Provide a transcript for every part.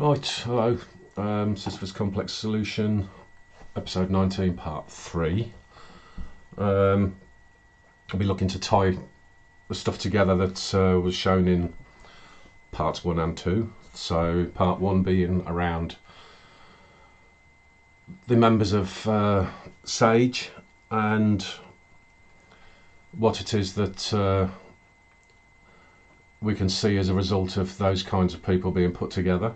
Right, hello. Sisyphus Complex Solution, episode 19, part 3. I'll be looking to tie the stuff together that was shown in parts 1 and 2. So, part 1 being around the members of SAGE and what it is that we can see as a result of those kinds of people being put together.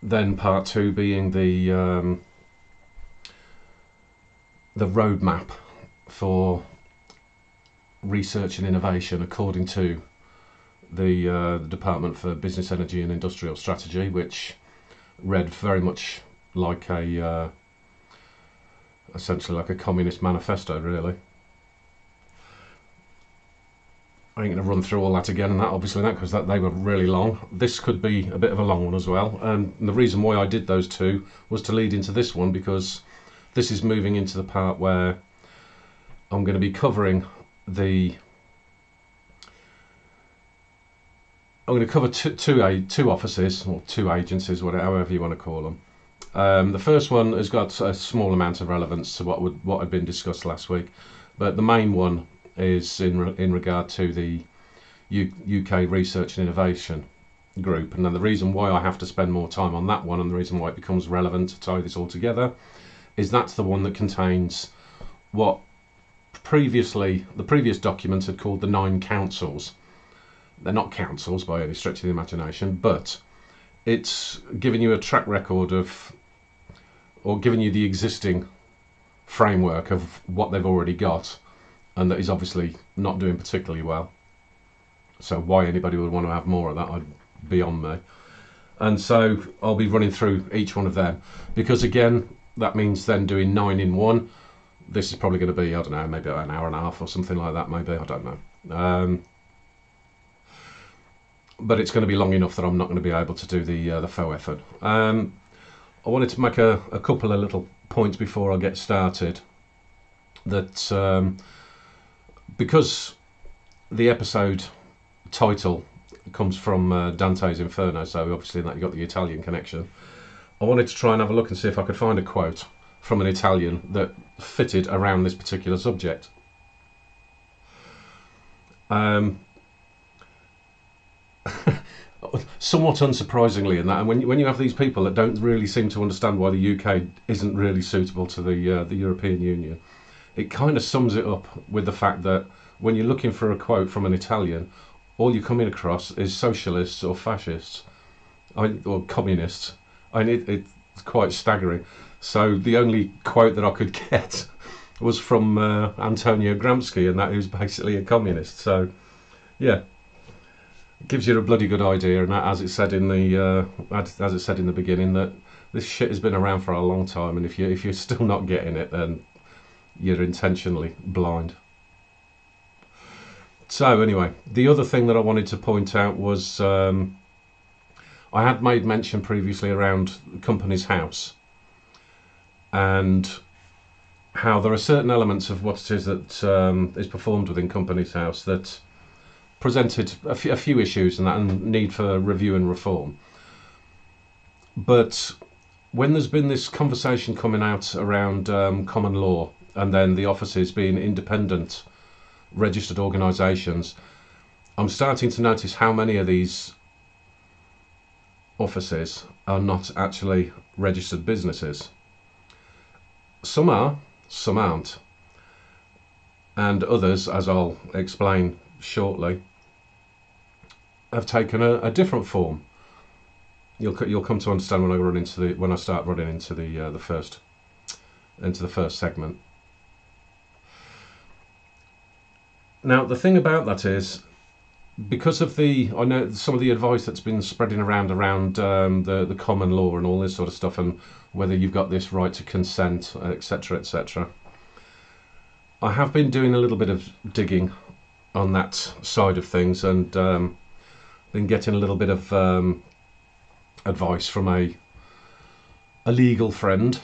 Then part 2 being the roadmap for research and innovation according to the Department for Business, Energy and Industrial Strategy, which read very much like essentially like a communist manifesto, really. I ain't going to run through all that again, and that obviously because they were really long. This could be a bit of a long one as well, and the reason why I did those two was to lead into this one, because this is moving into the part where I'm going to be covering I'm going to cover two offices, or two agencies, however you want to call them. The first one has got a small amount of relevance to what had been discussed last week, but the main one is in regard to the UK Research and Innovation Group. And then the reason why I have to spend more time on that one, and the reason why it becomes relevant to tie this all together, is that's the one that contains what the previous document had called the 9 councils. They're not councils by any stretch of the imagination, but it's giving you a track record of, or giving you the existing framework of what they've already got, and that is obviously not doing particularly well. So why anybody would want to have more of that, I'd beyond me. And so I'll be running through each one of them, because again, that means then doing 9 in one. This is probably going to be, I don't know, maybe an hour and a half or something like that, maybe, I don't know. But it's going to be long enough that I'm not going to be able to do the faux effort. I wanted to make a couple of little points before I get started. That because the episode title comes from Dante's Inferno, so obviously that you got the Italian connection, I wanted to try and have a look and see if I could find a quote from an Italian that fitted around this particular subject. Somewhat unsurprisingly in that, and when you have these people that don't really seem to understand why the UK isn't really suitable to the European Union, it kind of sums it up with the fact that when you're looking for a quote from an Italian, all you're coming across is socialists or fascists, or communists. It's quite staggering. So the only quote that I could get was from Antonio Gramsci, and that he was basically a communist. So, yeah, it gives you a bloody good idea. And that, as it said in the beginning, that this shit has been around for a long time, and if you're still not getting it, then you're intentionally blind. So anyway, the other thing that I wanted to point out was I had made mention previously around Companies House, and how there are certain elements of what it is that is performed within Companies House that presented a few issues and need for review and reform. But when there's been this conversation coming out around common law, and then the offices being independent registered organisations, I'm starting to notice how many of these offices are not actually registered businesses. Some are, some aren't, and others, as I'll explain shortly, have taken a different form. You'll come to understand when I start running into the first segment. Now, the thing about that is, because of I know some of the advice that's been spreading around the common law and all this sort of stuff, and whether you've got this right to consent, etc., etc. I have been doing a little bit of digging on that side of things, and been getting a little bit of advice from a legal friend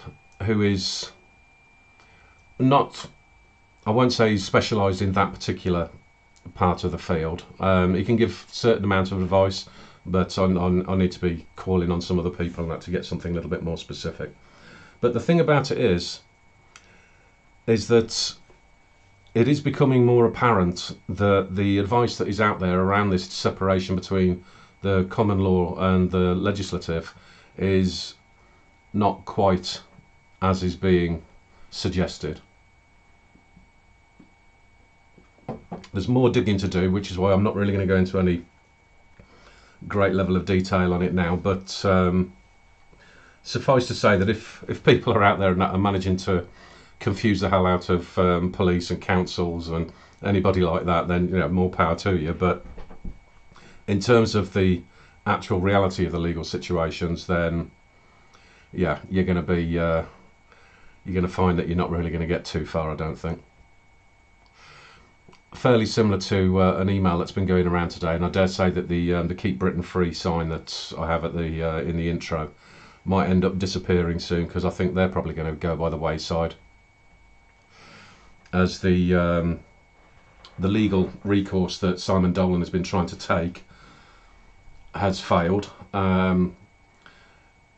who is not, I won't say he's specialised in that particular part of the field. He can give certain amount of advice, but I need to be calling on some other people on that to get something a little bit more specific. But the thing about it is that it is becoming more apparent that the advice that is out there around this separation between the common law and the legislative is not quite as is being suggested. There's more digging to do, which is why I'm not really going to go into any great level of detail on it now, but suffice to say that if people are out there and are managing to confuse the hell out of police and councils and anybody like that, then more power to you. But in terms of the actual reality of the legal situations, then yeah, you're going to find that you're not really going to get too far, I don't think. Fairly similar to an email that's been going around today, and I dare say that the Keep Britain Free sign that I have at the in the intro might end up disappearing soon, because I think they're probably going to go by the wayside, as the legal recourse that Simon Dolan has been trying to take has failed.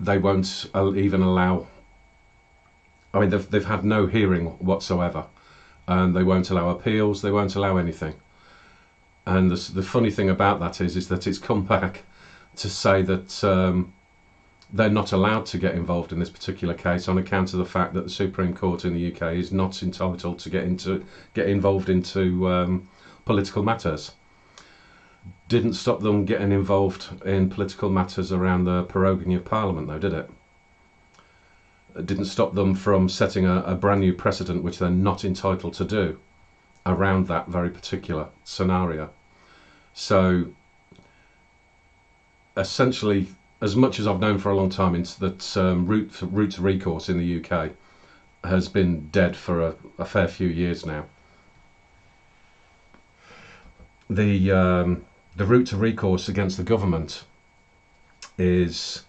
They won't even allow. I mean, they've had no hearing whatsoever. And they won't allow appeals, they won't allow anything. And the funny thing about that is that it's come back to say that they're not allowed to get involved in this particular case on account of the fact that the Supreme Court in the UK is not entitled to get involved into political matters. Didn't stop them getting involved in political matters around the proroguing of Parliament, though, did it? Didn't stop them from setting a brand new precedent, which they're not entitled to do, around that very particular scenario. So essentially, as much as I've known for a long time, that route to recourse in the UK has been dead for a fair few years now. The route to recourse against the government is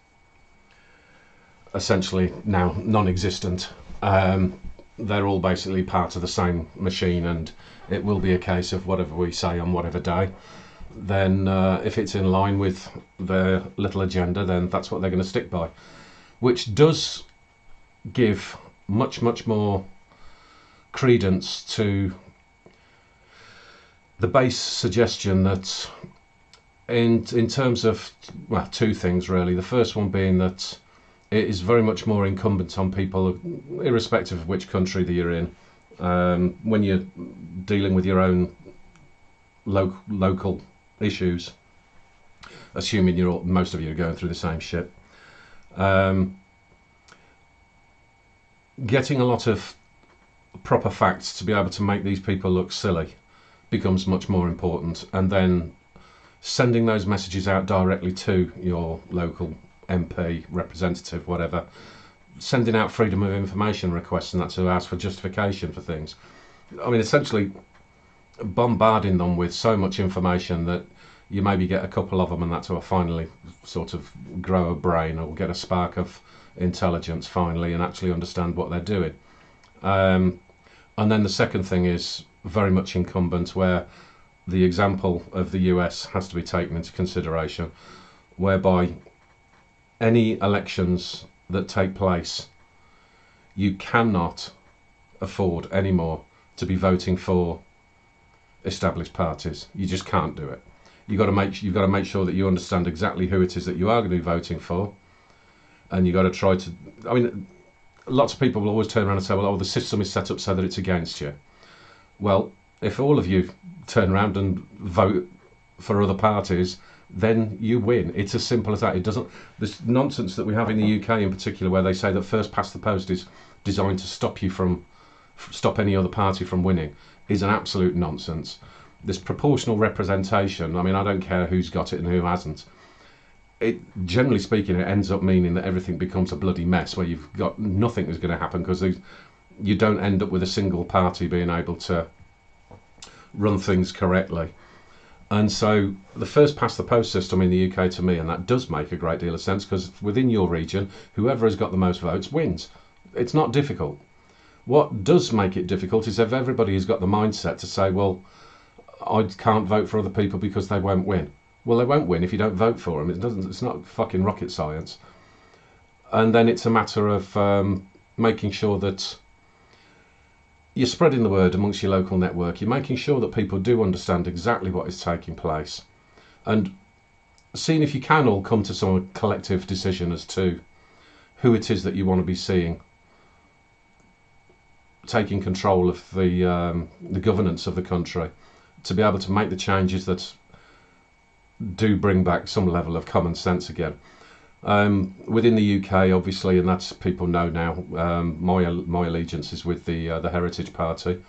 essentially now non-existent. They're all basically part of the same machine, and it will be a case of whatever we say on whatever day, then if it's in line with their little agenda, then that's what they're going to stick by, which does give much more credence to the base suggestion that in terms of, well, two things really. The first one being that it is very much more incumbent on people, irrespective of which country that you're in, when you're dealing with your own local issues, assuming most of you are going through the same shit, getting a lot of proper facts to be able to make these people look silly becomes much more important, and then sending those messages out directly to your local MP, representative, whatever, sending out freedom of information requests and that to ask for justification for things. I mean, essentially bombarding them with so much information that you maybe get a couple of them and that's will finally sort of grow a brain or get a spark of intelligence finally and actually understand what they're doing. And then the second thing is very much incumbent, where the example of the US has to be taken into consideration, whereby any elections that take place, you cannot afford anymore to be voting for established parties. You just can't do it. You've got to make sure that you understand exactly who it is that you are going to be voting for, and you've got to try to. I mean, lots of people will always turn around and say, "Well, the system is set up so that it's against you." Well, if all of you turn around and vote for other parties, then you win. It's as simple as that. It doesn't. This nonsense that we have in the UK in particular, where they say that first past the post is designed to stop any other party from winning, is an absolute nonsense. This proportional representation, I mean, I don't care who's got it and who hasn't. It, generally speaking, it ends up meaning that everything becomes a bloody mess, where you've got nothing is going to happen, because you don't end up with a single party being able to run things correctly. And so the first past the post system in the UK, to me, and that does make a great deal of sense, because within your region, whoever has got the most votes wins. It's not difficult. What does make it difficult is if everybody has got the mindset to say, well, I can't vote for other people because they won't win. Well, they won't win if you don't vote for them. It's not fucking rocket science. And then it's a matter of making sure that you're spreading the word amongst your local network. You're making sure that people do understand exactly what is taking place, and seeing if you can all come to some collective decision as to who it is that you want to be seeing taking control of the governance of the country, to be able to make the changes that do bring back some level of common sense again. Within the UK, obviously, and that's people know now, my allegiance is with the Heritage Party,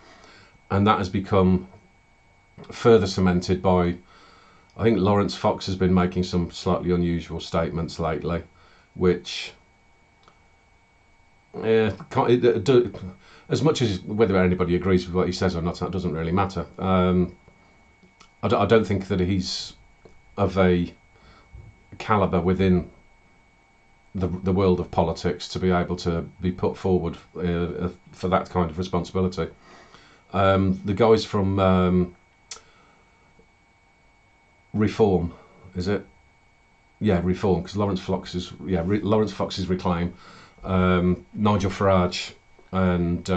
and that has become further cemented by, I think Laurence Fox has been making some slightly unusual statements lately, which, as much as whether anybody agrees with what he says or not, that doesn't really matter. I don't think that he's of a calibre within the world of politics to be able to be put forward for that kind of responsibility. The guys from Reform, is it? Yeah, Reform, because Laurence Fox is Reclaim. Nigel Farage and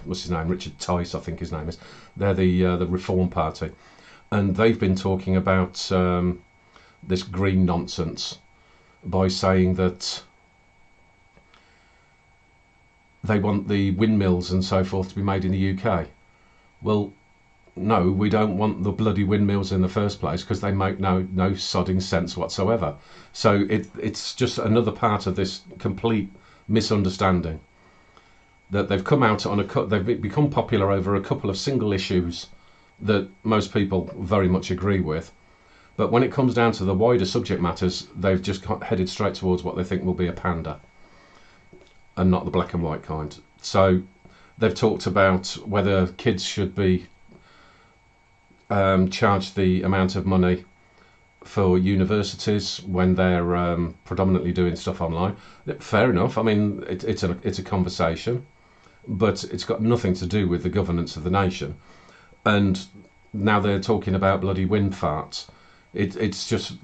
what's his name? Richard Tice, I think his name is. They're the Reform Party, and they've been talking about this green nonsense by saying that they want the windmills and so forth to be made in the UK. Well, no, we don't want the bloody windmills in the first place, because they make no sodding sense whatsoever. So it's just another part of this complete misunderstanding that they've come out on they've become popular over a couple of single issues that most people very much agree with. But when it comes down to the wider subject matters, they've just headed straight towards what they think will be a panda, and not the black and white kind. So they've talked about whether kids should be charged the amount of money for universities when they're predominantly doing stuff online. Fair enough. I mean, it's a conversation, but it's got nothing to do with the governance of the nation. And now they're talking about bloody wind farts. It shows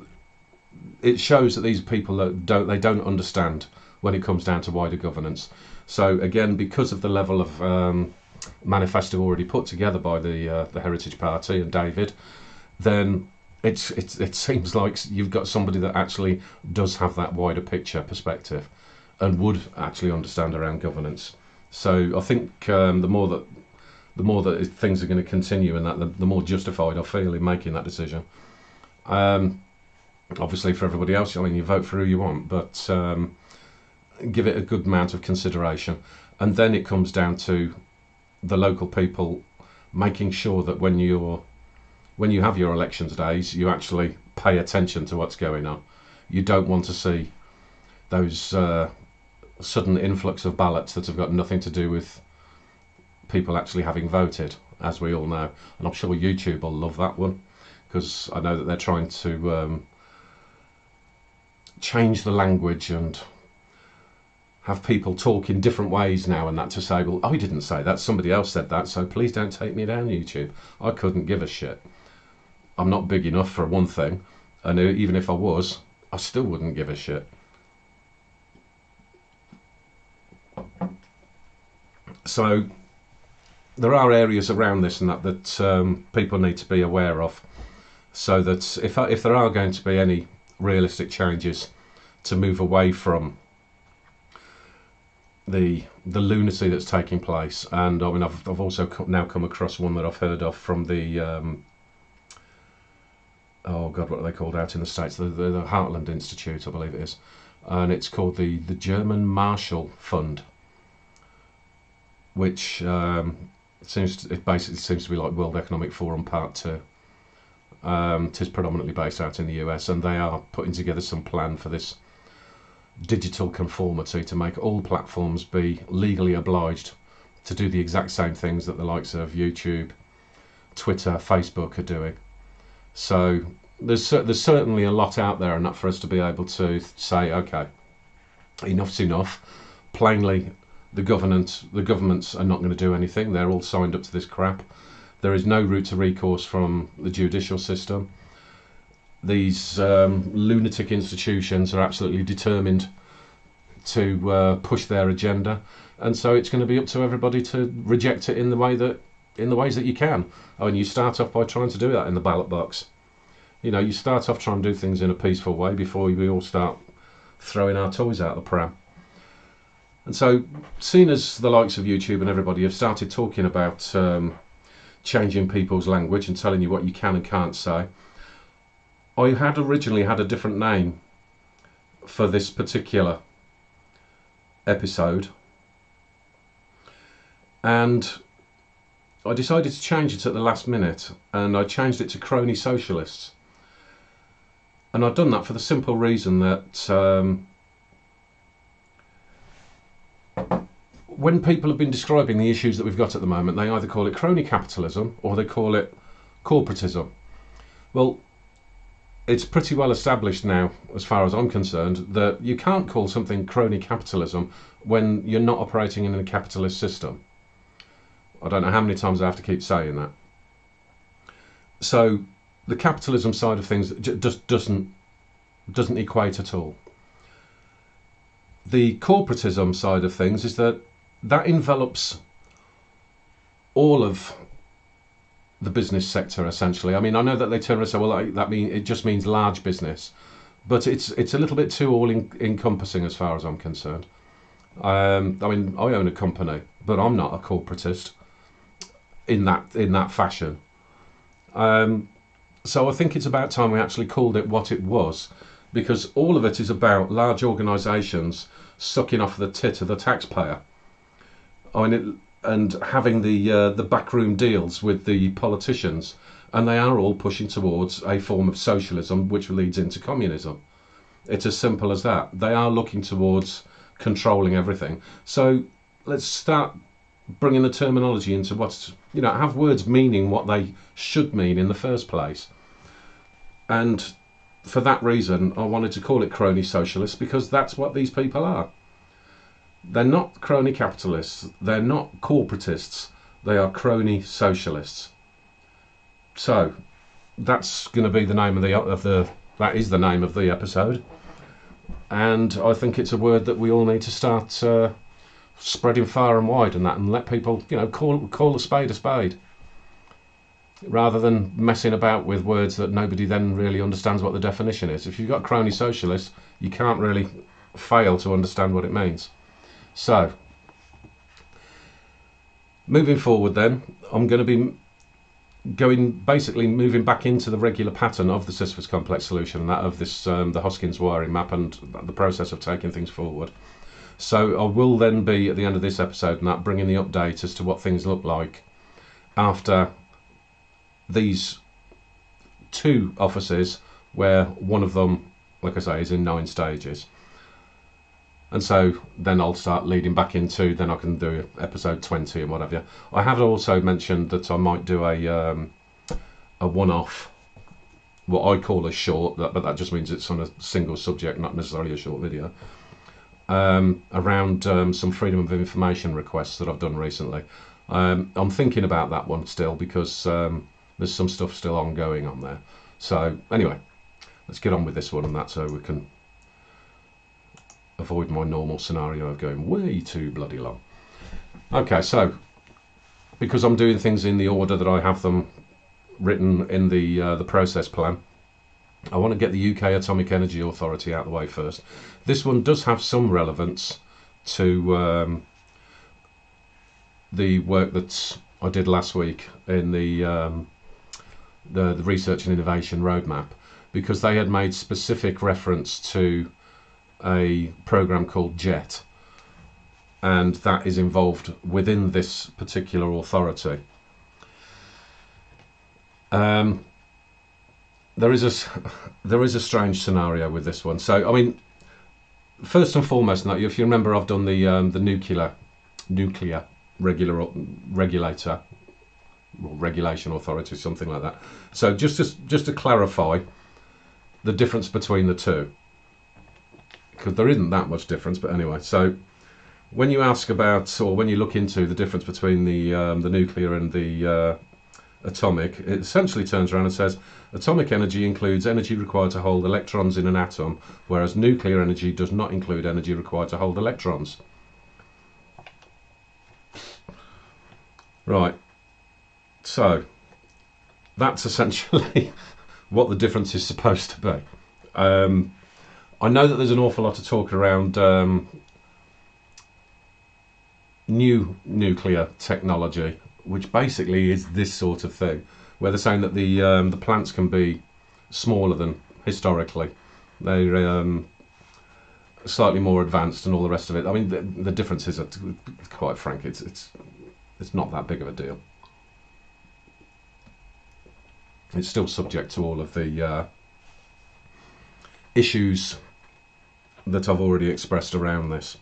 that these people don't understand when it comes down to wider governance. So again, because of the level of manifesto already put together by the Heritage Party and David, then it seems like you've got somebody that actually does have that wider picture perspective and would actually understand around governance. So I think the more that things are going to continue, and that the more justified I feel in making that decision. Obviously, for everybody else, I mean, you vote for who you want, but give it a good amount of consideration. And then it comes down to the local people making sure that when you have your elections days, you actually pay attention to what's going on. You don't want to see those sudden influx of ballots that have got nothing to do with people actually having voted, as we all know. And I'm sure YouTube will love that one, because I know that they're trying to change the language and have people talk in different ways now, and that to say, well, I didn't say that, somebody else said that, so please don't take me down, YouTube. I couldn't give a shit. I'm not big enough, for one thing, and even if I was, I still wouldn't give a shit. So there are areas around this and that people need to be aware of, so that if there are going to be any realistic changes to move away from the lunacy that's taking place. And I mean, I've also now come across one that I've heard of from the oh god, what are they called out in the States? The Heartland Institute, I believe it is, and it's called the German Marshall Fund, which it basically seems to be like World Economic Forum Part 2. It is predominantly based out in the US, and they are putting together some plan for this digital conformity to make all platforms be legally obliged to do the exact same things that the likes of YouTube, Twitter, Facebook are doing. So there's certainly a lot out there, and that for us to be able to say, okay, enough's enough. Plainly, the governments are not going to do anything. They're all signed up to this crap. There is no route to recourse from the judicial system. these lunatic institutions are absolutely determined to push their agenda, and so it's going to be up to everybody to reject it in the ways that you can. I mean, you start off by trying to do that in the ballot box. You know, you start off trying to do things in a peaceful way before we all start throwing our toys out the pram. And so, seeing as the likes of YouTube and everybody have started talking about changing people's language and telling you what you can and can't say, I had originally had a different name for this particular episode, and I decided to change it at the last minute, and I changed it to Crony Socialists. And I've done that for the simple reason that when people have been describing the issues that we've got at the moment, they either call it crony capitalism or they call it corporatism. Well, it's pretty well established now, as far as I'm concerned, that you can't call something crony capitalism when you're not operating in a capitalist system. I don't know how many times I have to keep saying that. So the capitalism side of things just doesn't equate at all. The corporatism side of things is that envelops all of the business sector, essentially. I mean, I know that they turn around and say, well, it just means large business, but it's a little bit too all-encompassing as far as I'm concerned. I mean, I own a company, but I'm not a corporatist in that fashion. So I think it's about time we actually called it what it was, because all of it is about large organisations sucking off the tit of the taxpayer. I mean, and having the backroom deals with the politicians, and they are all pushing towards a form of socialism which leads into communism. It's as simple as that. They are looking towards controlling everything. So let's start bringing the terminology into what's, have words meaning what they should mean in the first place. And for that reason, I wanted to call it crony socialists, because that's what these people are. They're not crony capitalists, they're not corporatists, they are crony socialists. So that's going to be the name that is the name of the episode, and I think it's a word that we all need to start spreading far and wide, and let people call a spade, rather than messing about with words that nobody then really understands what the definition is. If you've got crony socialist, you can't really fail to understand what it means. So, moving forward then, I'm going to be moving back into the regular pattern of the Sisyphus complex solution, and that of this the Hoskins wiring map and the process of taking things forward. So I will then be, at the end of this episode, and that bringing the update as to what things look like after these two offices, where one of them, like I say, is in 9 stages. And so then I'll start leading back into, then I can do episode 20 and what have you. I have also mentioned that I might do a one-off, what I call a short, but that just means it's on a single subject, not necessarily a short video, around some freedom of information requests that I've done recently. I'm thinking about that one still, because there's some stuff still ongoing on there. So anyway, let's get on with this one and that, so we can avoid my normal scenario of going way too bloody long. Okay, so because I'm doing things in the order that I have them written in the process plan, I want to get the UK Atomic Energy Authority out of the way first. This one does have some relevance to the work that I did last week in the Research and Innovation Roadmap, because they had made specific reference to a program called JET, and that is involved within this particular authority. There is a strange scenario with this one. So I mean, first and foremost, now, if you remember, I've done the nuclear regulator or regulation authority, something like that. So just to clarify the difference between the two, because there isn't that much difference, but anyway. So when you ask about, or when you look into the difference between the nuclear and the atomic, it essentially turns around and says atomic energy includes energy required to hold electrons in an atom, whereas nuclear energy does not include energy required to hold electrons. Right, so that's essentially what the difference is supposed to be. I know that there's an awful lot of talk around new nuclear technology, which basically is this sort of thing, where they're saying that the plants can be smaller than historically. They're slightly more advanced and all the rest of it. I mean, the differences are, quite frank, it's not that big of a deal. It's still subject to all of the issues that I've already expressed around this.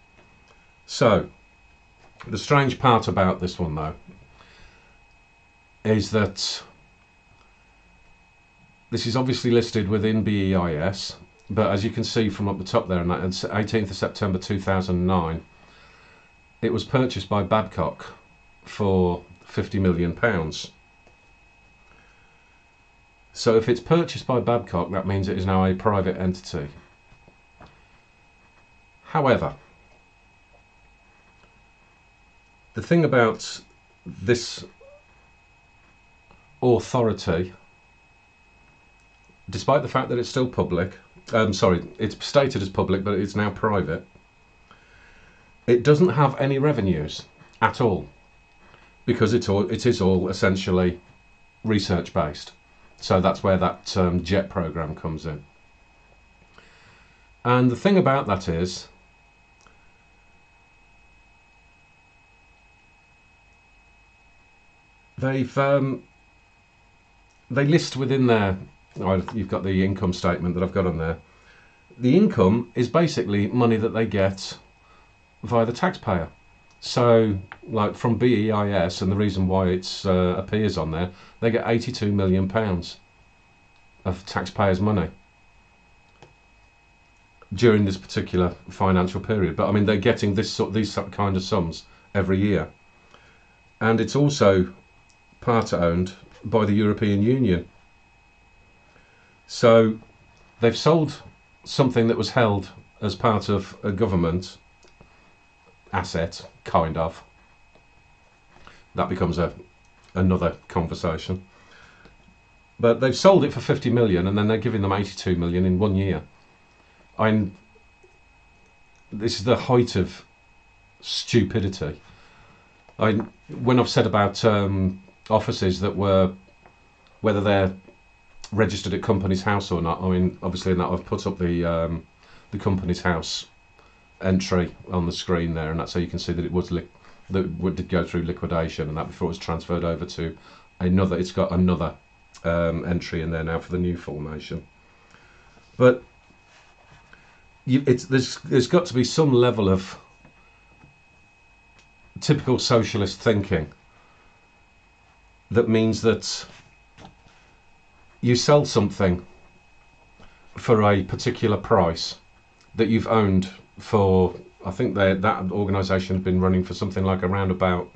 So, the strange part about this one, though, is that this is obviously listed within BEIS, but as you can see from up the top there, on 18th of September 2009, it was purchased by Babcock for £50 million. So if it's purchased by Babcock, that means it is now a private entity. However, the thing about this authority, despite the fact that it's still public, it's stated as public, but it's now private, it doesn't have any revenues at all, because it is all essentially research based. So that's where that JET program comes in. And the thing about that is, they list within there, you've got the income statement that I've got on there. The income is basically money that they get via the taxpayer. So, like from BEIS, and the reason why it appears on there, they get £82 million of taxpayers' money during this particular financial period. But I mean, they're getting these kind of sums every year, and it's also part owned by the European Union. So they've sold something that was held as part of a government asset, kind of. That becomes another conversation. But they've sold it for 50 million, and then they're giving them 82 million in 1 year. This is the height of stupidity. When I've said about offices that were, whether they're registered at Companies House or not, I mean, obviously in that I've put up the Companies House entry on the screen there, and that's so you can see that it was did go through liquidation, and that before it was transferred over to another. It's got another entry in there now for the new formation. But there's got to be some level of typical socialist thinking that means that you sell something for a particular price that you've owned for, I think that organisation has been running for something like around about,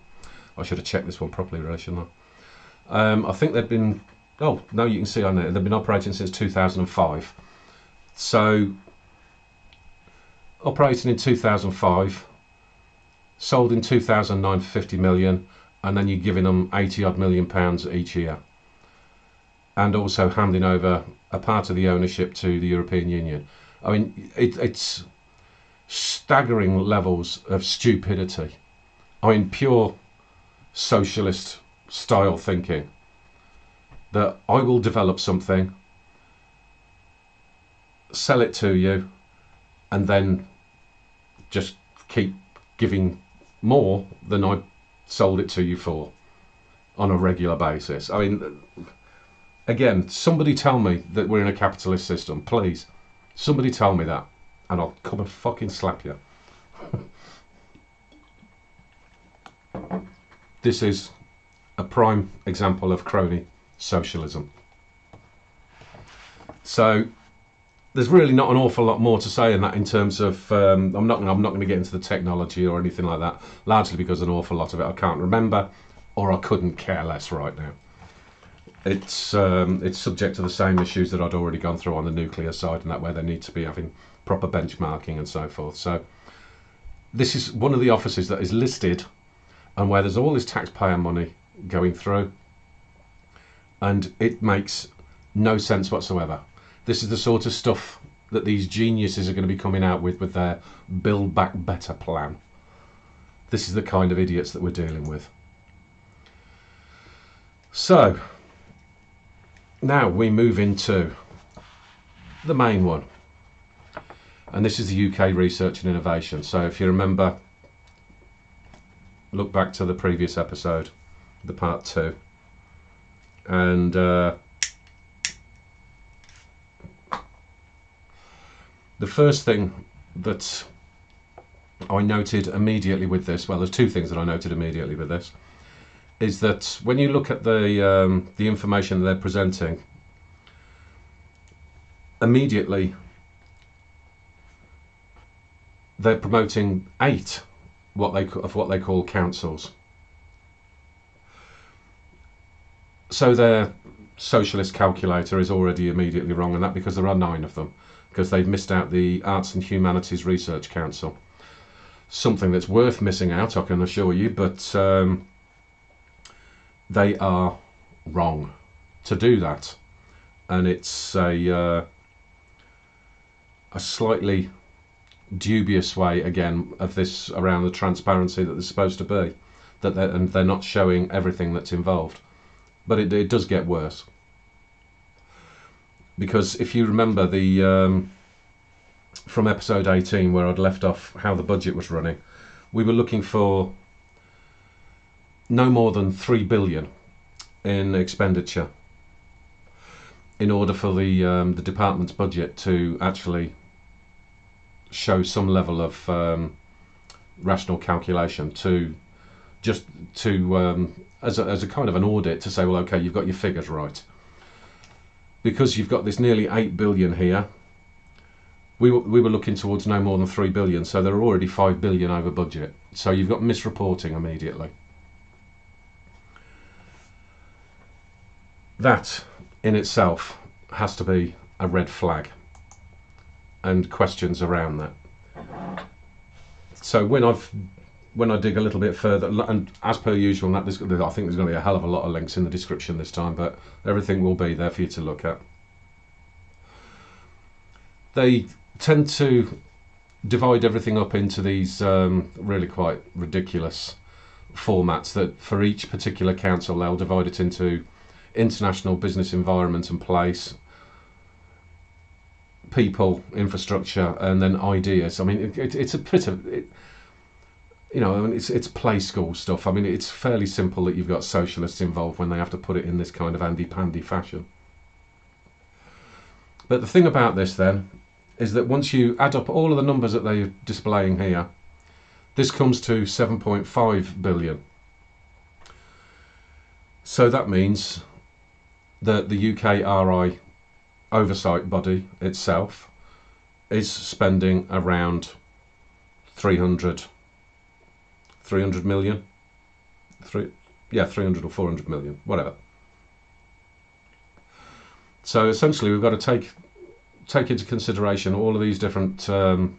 I should have checked this one properly really, shouldn't I? I think they've been, oh no, you can see on there, they've been operating since 2005. So operating in 2005, sold in 2009 for 50 million, and then you're giving them 80 odd million pounds each year, and also handing over a part of the ownership to the European Union. I mean, it's staggering levels of stupidity. I mean, pure socialist style thinking that I will develop something, sell it to you, and then just keep giving more than I sold it to you for on a regular basis. I mean, again, somebody tell me that we're in a capitalist system, please. Somebody tell me that, and I'll come and fucking slap you. This is a prime example of crony socialism. So there's really not an awful lot more to say in that, in terms of I'm not going to get into the technology or anything like that, largely because an awful lot of it I can't remember, or I couldn't care less right now. it's subject to the same issues that I'd already gone through on the nuclear side, and that where they need to be having proper benchmarking and so forth. So this is one of the offices that is listed and where there's all this taxpayer money going through, and it makes no sense whatsoever. This is the sort of stuff that these geniuses are going to be coming out with their Build Back Better plan. This is the kind of idiots that we're dealing with. So now we move into the main one, and this is the UK Research and Innovation. So if you remember, look back to the previous episode, the part 2, and the first thing that I noted immediately with this, well, there's two things that I noted immediately with this, is that when you look at the information that they're presenting, immediately they're promoting 8 what they call councils. So their socialist calculator is already immediately wrong, and that because there are 9 of them, because they've missed out the Arts and Humanities Research Council. Something that's worth missing out, I can assure you, but they are wrong to do that, and it's a slightly dubious way again of this around the transparency that there's supposed to be, that they're not showing everything that's involved. But it does get worse, because if you remember the from episode 18 where I'd left off how the budget was running, we were looking for no more than 3 billion in expenditure in order for the department's budget to actually show some level of rational calculation, to just to as a kind of an audit, to say, well, okay, you've got your figures right, because you've got this nearly 8 billion here. We were looking towards no more than 3 billion, so they're already 5 billion over budget. So you've got misreporting immediately. That in itself has to be a red flag, and questions around that. So when I dig a little bit further, and as per usual, I think there's going to be a hell of a lot of links in the description this time, but everything will be there for you to look at. They tend to divide everything up into these really quite ridiculous formats, that for each particular council they'll divide it into international business environment and place, people, infrastructure, and then ideas. I mean, it's a bit of it, you know, I mean, it's play school stuff. I mean, it's fairly simple that you've got socialists involved when they have to put it in this kind of handy-pandy fashion. But the thing about this then is that once you add up all of the numbers that they're displaying here, this comes to 7.5 billion. So that means that the UKAEA oversight body itself is spending around 300 million, 300 or 400 million, whatever. So essentially we've got to take into consideration all of these different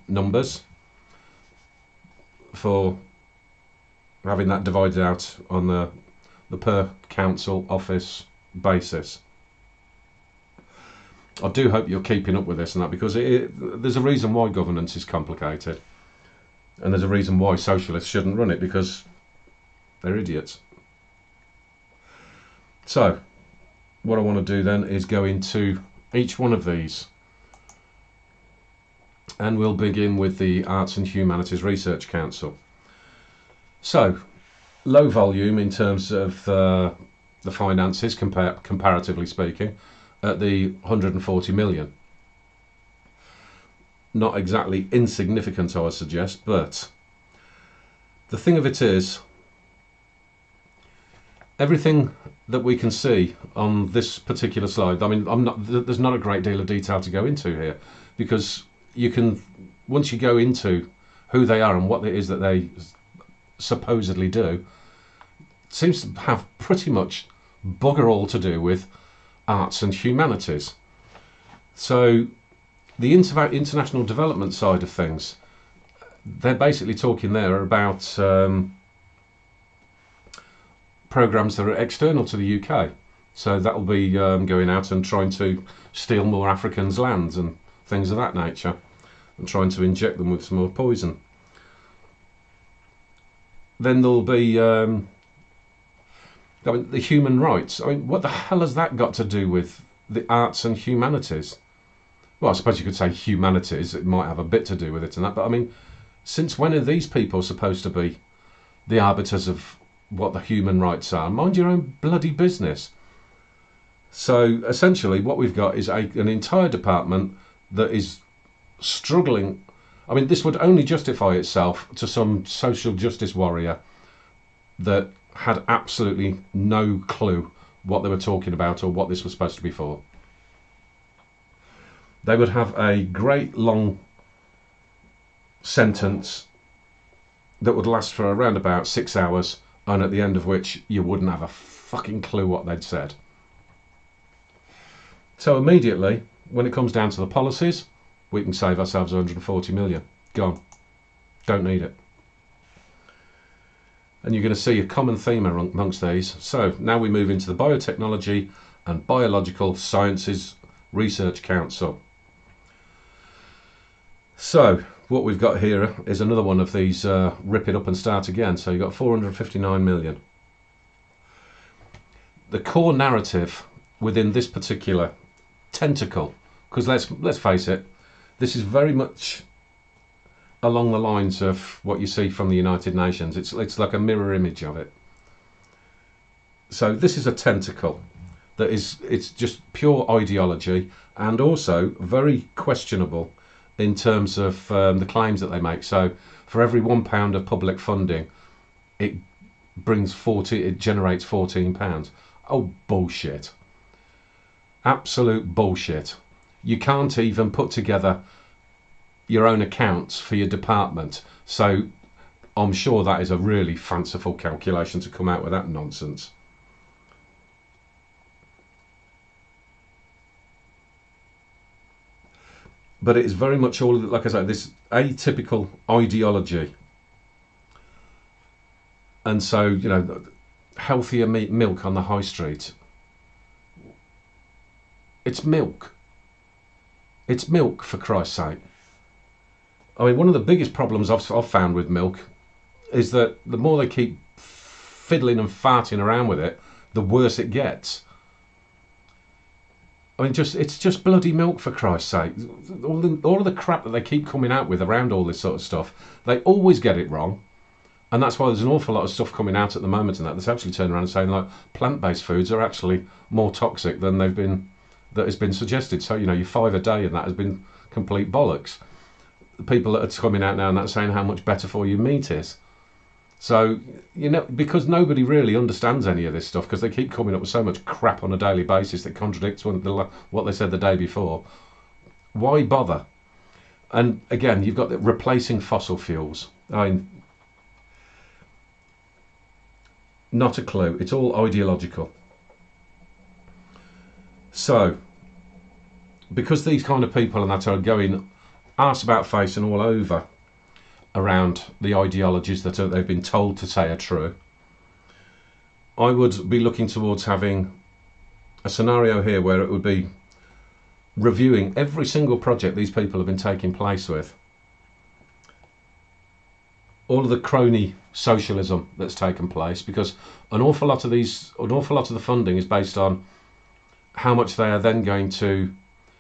numbers for having that divided out on the per council office basis. I do hope you're keeping up with this and that, because there's a reason why governance is complicated, and there's a reason why socialists shouldn't run it, because they're idiots. So what I want to do then is go into each one of these, and we'll begin with the Arts and Humanities Research Council. So low volume in terms of the finances, comparatively speaking, at the 140 million. Not exactly insignificant, I would suggest, but the thing of it is, everything that we can see on this particular slide, I mean, there's not a great deal of detail to go into here, because you can, once you go into who they are and what it is that they supposedly do, it seems to have pretty much bugger all to do with arts and humanities. So the international development side of things, they're basically talking there about programs that are external to the UK. So that will be going out and trying to steal more Africans' lands and things of that nature, and trying to inject them with some more poison. Then there'll be the human rights. I mean, what the hell has that got to do with the arts and humanities? Well, I suppose you could say humanities. It might have a bit to do with it and that. But I mean, since when are these people supposed to be the arbiters of what the human rights are? Mind your own bloody business. So essentially what we've got is an entire department that is struggling. I mean, this would only justify itself to some social justice warrior that had absolutely no clue what they were talking about or what this was supposed to be for. They would have a great long sentence that would last for around about 6 hours, and at the end of which you wouldn't have a fucking clue what they'd said. So immediately, when it comes down to the policies, we can save ourselves 140 million. Gone. Don't need it. And you're going to see a common theme amongst these. So now we move into the Biotechnology and Biological Sciences Research Council. So what we've got here is another one of these rip it up and start again. So you've got 459 million. The core narrative within this particular tentacle, because let's face it, this is very much along the lines of what you see from the United Nations. It's like a mirror image of it. So this is a tentacle that it's just pure ideology, and also very questionable in terms of the claims that they make. So for every £1 of public funding, it generates £14. Oh, bullshit. Absolute bullshit. You can't even put together your own accounts for your department. So I'm sure that is a really fanciful calculation to come out with that nonsense. But it is very much all, like I say, this atypical ideology. And so, you know, healthier milk on the high street. It's milk. It's milk, for Christ's sake. I mean, one of the biggest problems I've found with milk is that the more they keep fiddling and farting around with it, the worse it gets. I mean, it's just bloody milk, for Christ's sake. All of the crap that they keep coming out with around all this sort of stuff, they always get it wrong. And that's why there's an awful lot of stuff coming out at the moment and that's actually turning around and saying, like, plant-based foods are actually more toxic than that has been suggested. So, you know, your 5 a day and that has been complete bollocks. The people that are coming out now and that's saying how much better for you meat is. So, you know, because nobody really understands any of this stuff, because they keep coming up with so much crap on a daily basis that contradicts what they said the day before. Why bother? And again, you've got replacing fossil fuels. I mean, not a clue. It's all ideological. So, because these kind of people and that are going arse about face and all over around the ideologies that they've been told to say are true, I would be looking towards having a scenario here where it would be reviewing every single project these people have been taking place with, all of the crony socialism that's taken place, because an awful lot of the funding is based on how much they are then going to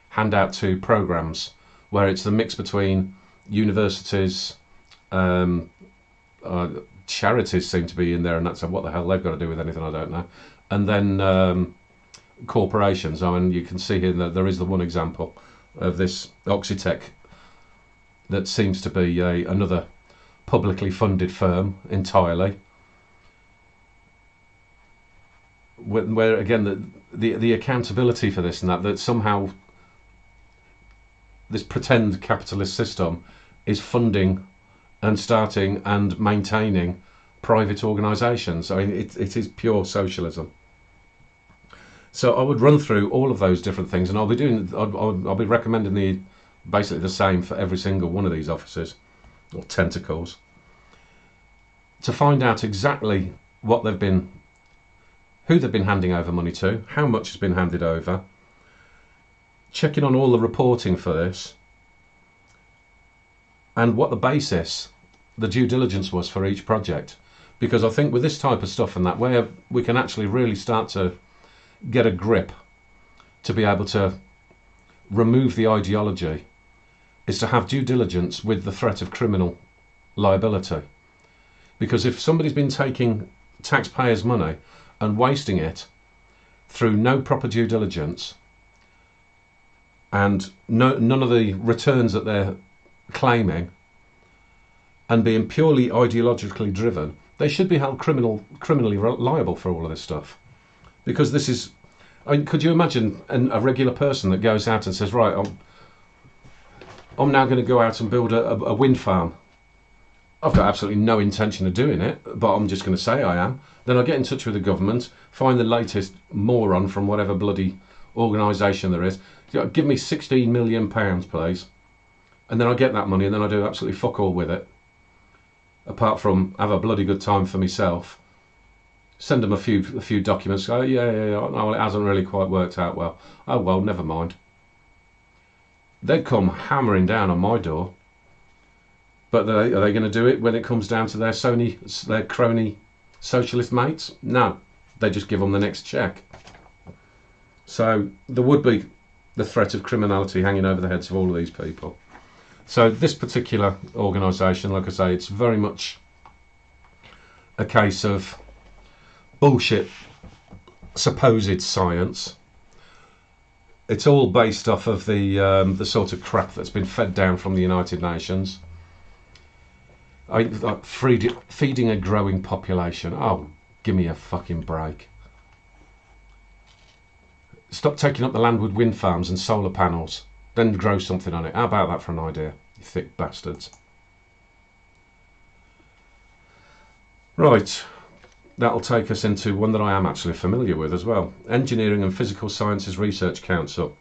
hand out to programs, where it's the mix between universities, charities seem to be in there, and that's what the hell they've got to do with anything, I don't know. And then corporations. I mean, you can see here that there is the one example of this Oxitec that seems to be another publicly funded firm entirely, where again the accountability for this and that somehow this pretend capitalist system is funding and starting and maintaining private organisations. I mean, it is pure socialism. So I would run through all of those different things, and I'll be recommending basically the same for every single one of these offices or tentacles, to find out exactly who they've been handing over money to, how much has been handed over, checking on all the reporting for this, and what the basis, the due diligence was for each project. Because I think with this type of stuff and that, where we can actually really start to get a grip to be able to remove the ideology, is to have due diligence with the threat of criminal liability. Because if somebody's been taking taxpayers' money and wasting it through no proper due diligence, and none of the returns that they're claiming, and being purely ideologically driven, they should be held criminally liable for all of this stuff. Because this is, I mean, could you imagine a regular person that goes out and says, right, I'm now going to go out and build a wind farm. I've got absolutely no intention of doing it, but I'm just going to say I am. Then I get in touch with the government, find the latest moron from whatever bloody organisation there is. Give me £16 million, please. And then I get that money, and then I do absolutely fuck all with it, apart from have a bloody good time for myself. Send them a few documents. Go, yeah. No, it hasn't really quite worked out well. Oh well, never mind. They'd come hammering down on my door. But are they going to do it when it comes down to their crony socialist mates? No, they just give them the next check. So there would be the threat of criminality hanging over the heads of all of these people. So this particular organisation, like I say, it's very much a case of bullshit supposed science. It's all based off of the sort of crap that's been fed down from the United Nations. Feeding a growing population. Oh, give me a fucking break. Stop taking up the land with wind farms and solar panels. Then grow something on it. How about that for an idea, you thick bastards? Right. That'll take us into one that I am actually familiar with as well. Engineering and Physical Sciences Research Council.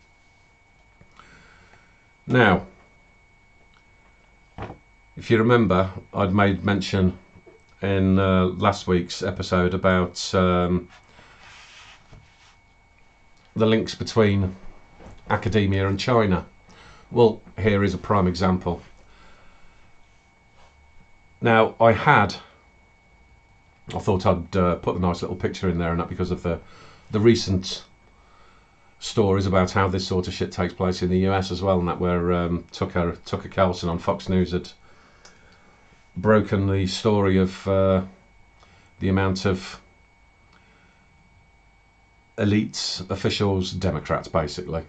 Now, if you remember, I'd made mention in last week's episode about the links between academia and China. Well, here is a prime example. Now, I thought I'd put a nice little picture in there, and that because of the recent stories about how this sort of shit takes place in the US as well, and that where Tucker Carlson on Fox News had broken the story of the amount of elites, officials, Democrats basically,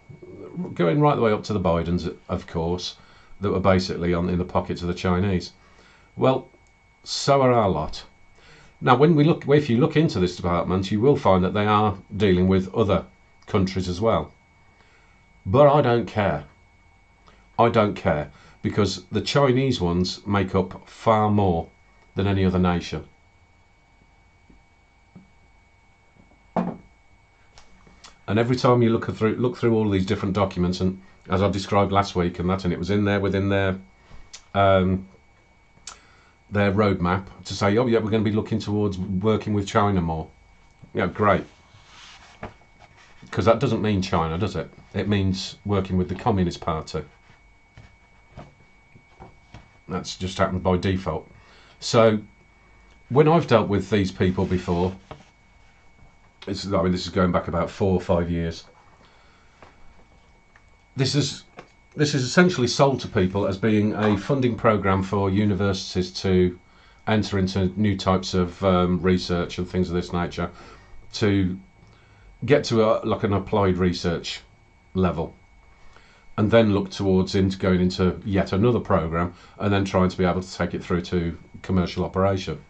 going right the way up to the Bidens, of course, that were basically in the pockets of the Chinese. Well, so are our lot. Now, if you look into this department, you will find that they are dealing with other countries as well. But I don't care. I don't care, because the Chinese ones make up far more than any other nation. And every time you look through all these different documents, and as I described last week, and it was in there within their roadmap to say, oh yeah, we're going to be looking towards working with China more. Yeah, great. Because that doesn't mean China, does it? It means working with the Communist Party. That's just happened by default. So when I've dealt with these people before, this is going back about 4 or 5 years. This is essentially sold to people as being a funding program for universities to enter into new types of research and things of this nature, to get to like an applied research level, and then look towards going into yet another program, and then trying to be able to take it through to commercial operation.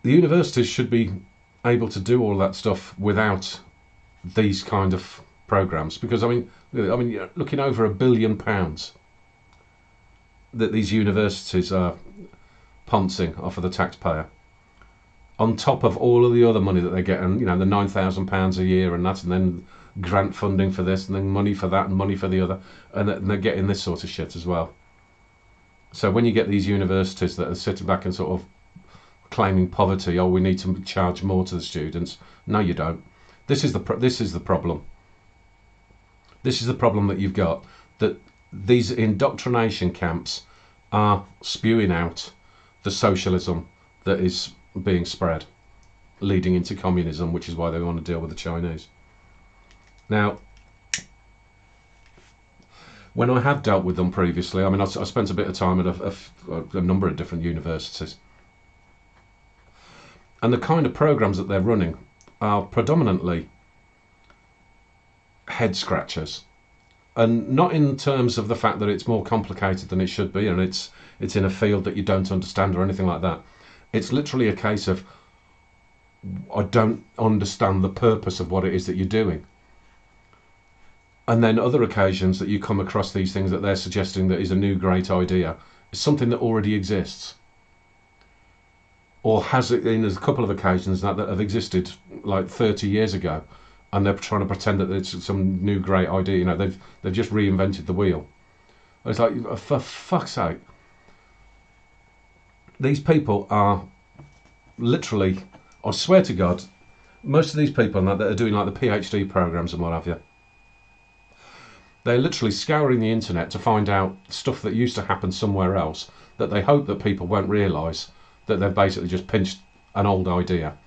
The universities should be able to do all that stuff without these kind of programs, because I mean, you're looking over £1 billion that these universities are pouncing off of the taxpayer. on top of all of the other money that they're getting, you know, the £9,000 a year and that, and then grant funding for this, and then money for that, and money for the other, and they're getting this sort of shit as well. So when you get these universities that are sitting back and sort of claiming poverty, oh, we need to charge more to the students. No, you don't. This is the problem. This is the problem that you've got, that these indoctrination camps are spewing out the socialism that is being spread, leading into communism, which is why they want to deal with the Chinese. Now, when I have dealt with them previously, I mean, I spent a bit of time at a number of different universities, and the kind of programs that they're running are predominantly head scratchers, and not in terms of the fact that it's more complicated than it should be, and it's in a field that you don't understand or anything like that. It's literally a case of, I don't understand the purpose of what it is that you're doing. And then other occasions that you come across these things that they're suggesting that is a new great idea, is something that already exists, or has it in a couple of occasions that have existed like 30 years ago, and they're trying to pretend that it's some new great idea. You know, they've just reinvented the wheel. It's like, for fuck's sake, these people are literally, I swear to God, most of these people that are doing like the PhD programs and what have you, they're literally scouring the internet to find out stuff that used to happen somewhere else that they hope that people won't realise that they've basically just pinched an old idea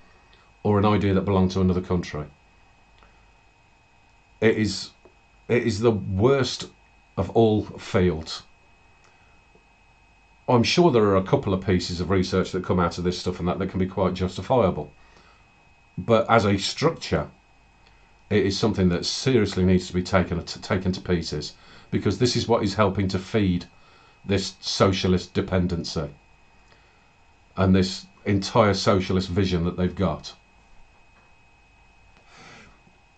or an idea that belonged to another country. It is the worst of all fields. I'm sure there are a couple of pieces of research that come out of this stuff and that can be quite justifiable. But as a structure, it is something that seriously needs to be taken to pieces, because this is what is helping to feed this socialist dependency and this entire socialist vision that they've got.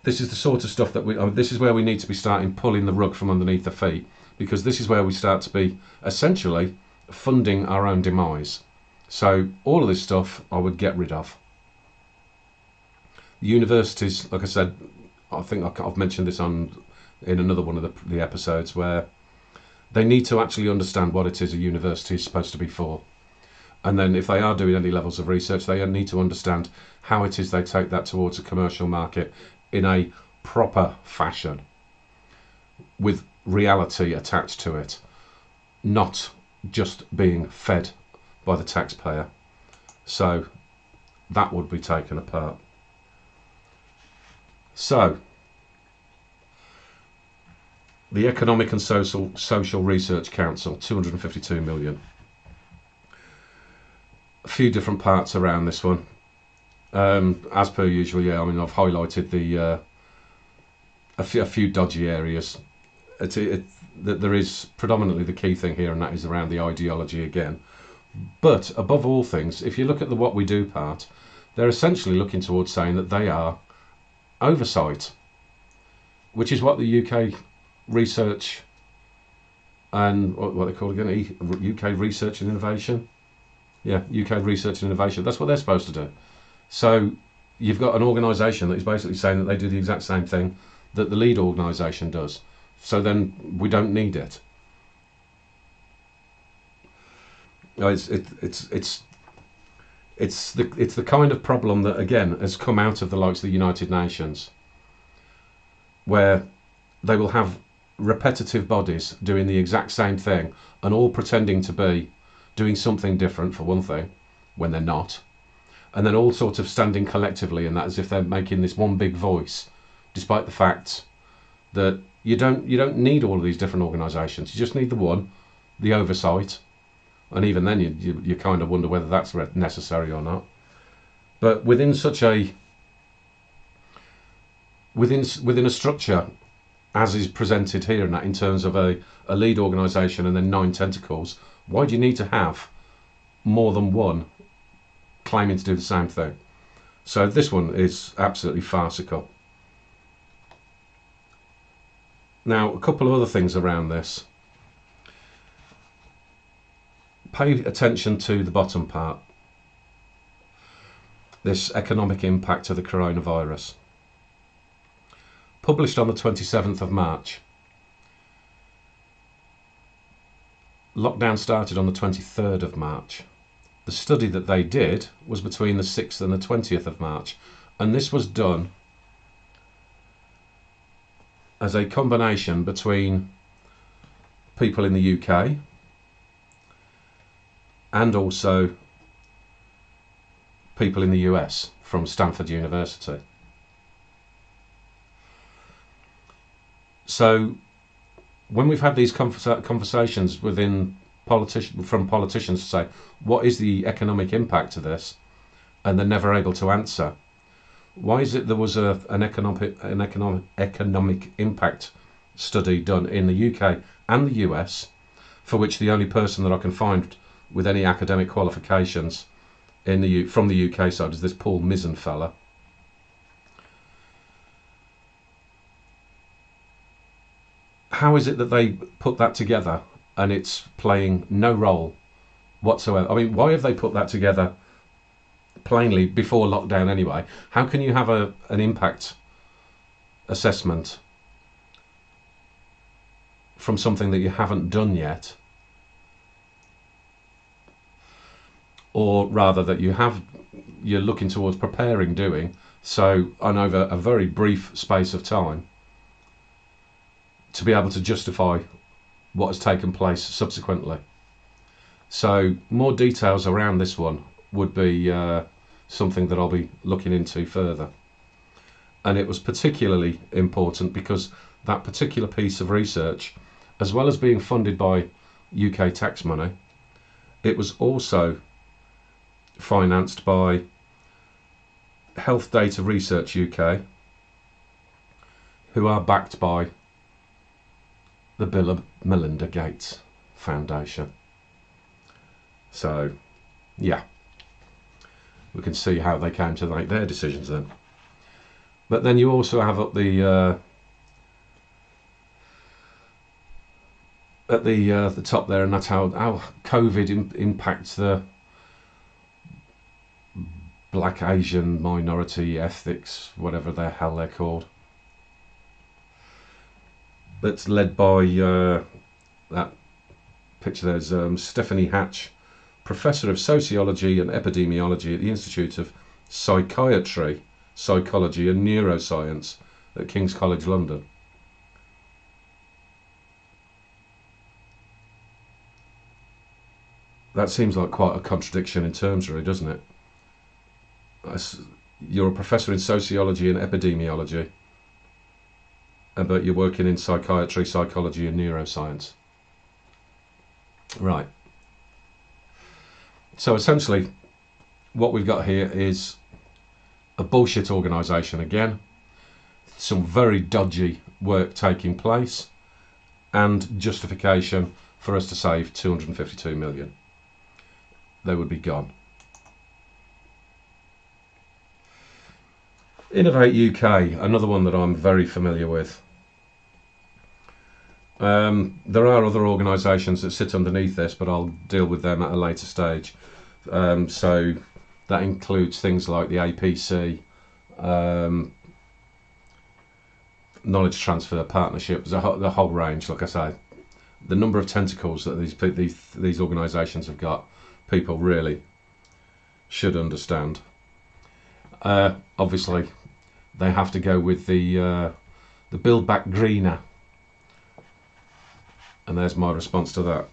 This is the sort of stuff that this is where we need to be starting pulling the rug from underneath the feet, because this is where we start to be essentially funding our own demise. So all of this stuff I would get rid of. Universities, like I said, I think I've mentioned this in another one of the episodes, where they need to actually understand what it is a university is supposed to be for. And then if they are doing any levels of research, they need to understand how it is they take that towards a commercial market in a proper fashion, with reality attached to it, not just being fed by the taxpayer. So that would be taken apart. So the Economic and Social Research Council, 252 million. A few different parts around this one. As per usual, yeah, I mean, I've highlighted a few dodgy areas. There is predominantly the key thing here, and that is around the ideology again. But above all things, if you look at the what we do part, they're essentially looking towards saying that they are oversight, which is what the UK research and what they call again, UK Research and Innovation. Yeah, UK Research and Innovation. That's what they're supposed to do. So you've got an organisation that is basically saying that they do the exact same thing that the lead organisation does. So then we don't need it. It's the kind of problem that again has come out of the likes of the United Nations, where they will have repetitive bodies doing the exact same thing and all pretending to be doing something different, for one thing, when they're not, and then all sort of standing collectively in that as if they're making this one big voice, despite the fact that you don't need all of these different organisations. You just need the one, the oversight, and even then you kind of wonder whether that's necessary or not. But within such a within a structure as is presented here, and that in terms of a lead organisation and then 9 tentacles, why do you need to have more than one claiming to do the same thing? So this one is absolutely farcical. Now, a couple of other things around this. Pay attention to the bottom part. this economic impact of the coronavirus. Published on the 27th of March. Lockdown started on the 23rd of March. The study that they did was between the 6th and the 20th of March, and this was done as a combination between people in the UK and also people in the US from Stanford University. So when we've had these conversations within from politicians to say, what is the economic impact of this? And they're never able to answer. Why is it there was an economic impact study done in the UK and the US, for which the only person that I can find with any academic qualifications from the UK side is this Paul Mizzen fella. How is it that they put that together and it's playing no role whatsoever? I mean, why have they put that together plainly before lockdown anyway? How can you have an impact assessment from something that you haven't done yet? Or rather that you're looking towards preparing doing, so on over a very brief space of time, to be able to justify what has taken place subsequently. So more details around this one would be something that I'll be looking into further. And it was particularly important because that particular piece of research, as well as being funded by UK tax money, it was also financed by Health Data Research UK, who are backed by the Bill and Melinda Gates Foundation. So, yeah, we can see how they came to make their decisions then. But then you also have up the at the top there, and that's how COVID impacts the Black Asian minority ethics, whatever the hell they're called. That's led by that picture. There's Stephanie Hatch, Professor of Sociology and Epidemiology at the Institute of Psychiatry, Psychology and Neuroscience at King's College London. That seems like quite a contradiction in terms, really, doesn't it? You're a professor in sociology and epidemiology, but you're working in psychiatry, psychology and neuroscience. Right. So essentially what we've got here is a bullshit organisation again, some very dodgy work taking place, and justification for us to save 252 million. They would be gone. Innovate UK, another one that I'm very familiar with. There are other organisations that sit underneath this, but I'll deal with them at a later stage. So that includes things like the APC, knowledge transfer partnerships, the whole range. Like I say, the number of tentacles that these organisations have got, people really should understand. Obviously, they have to go with the Build Back Greener, and there's my response to that.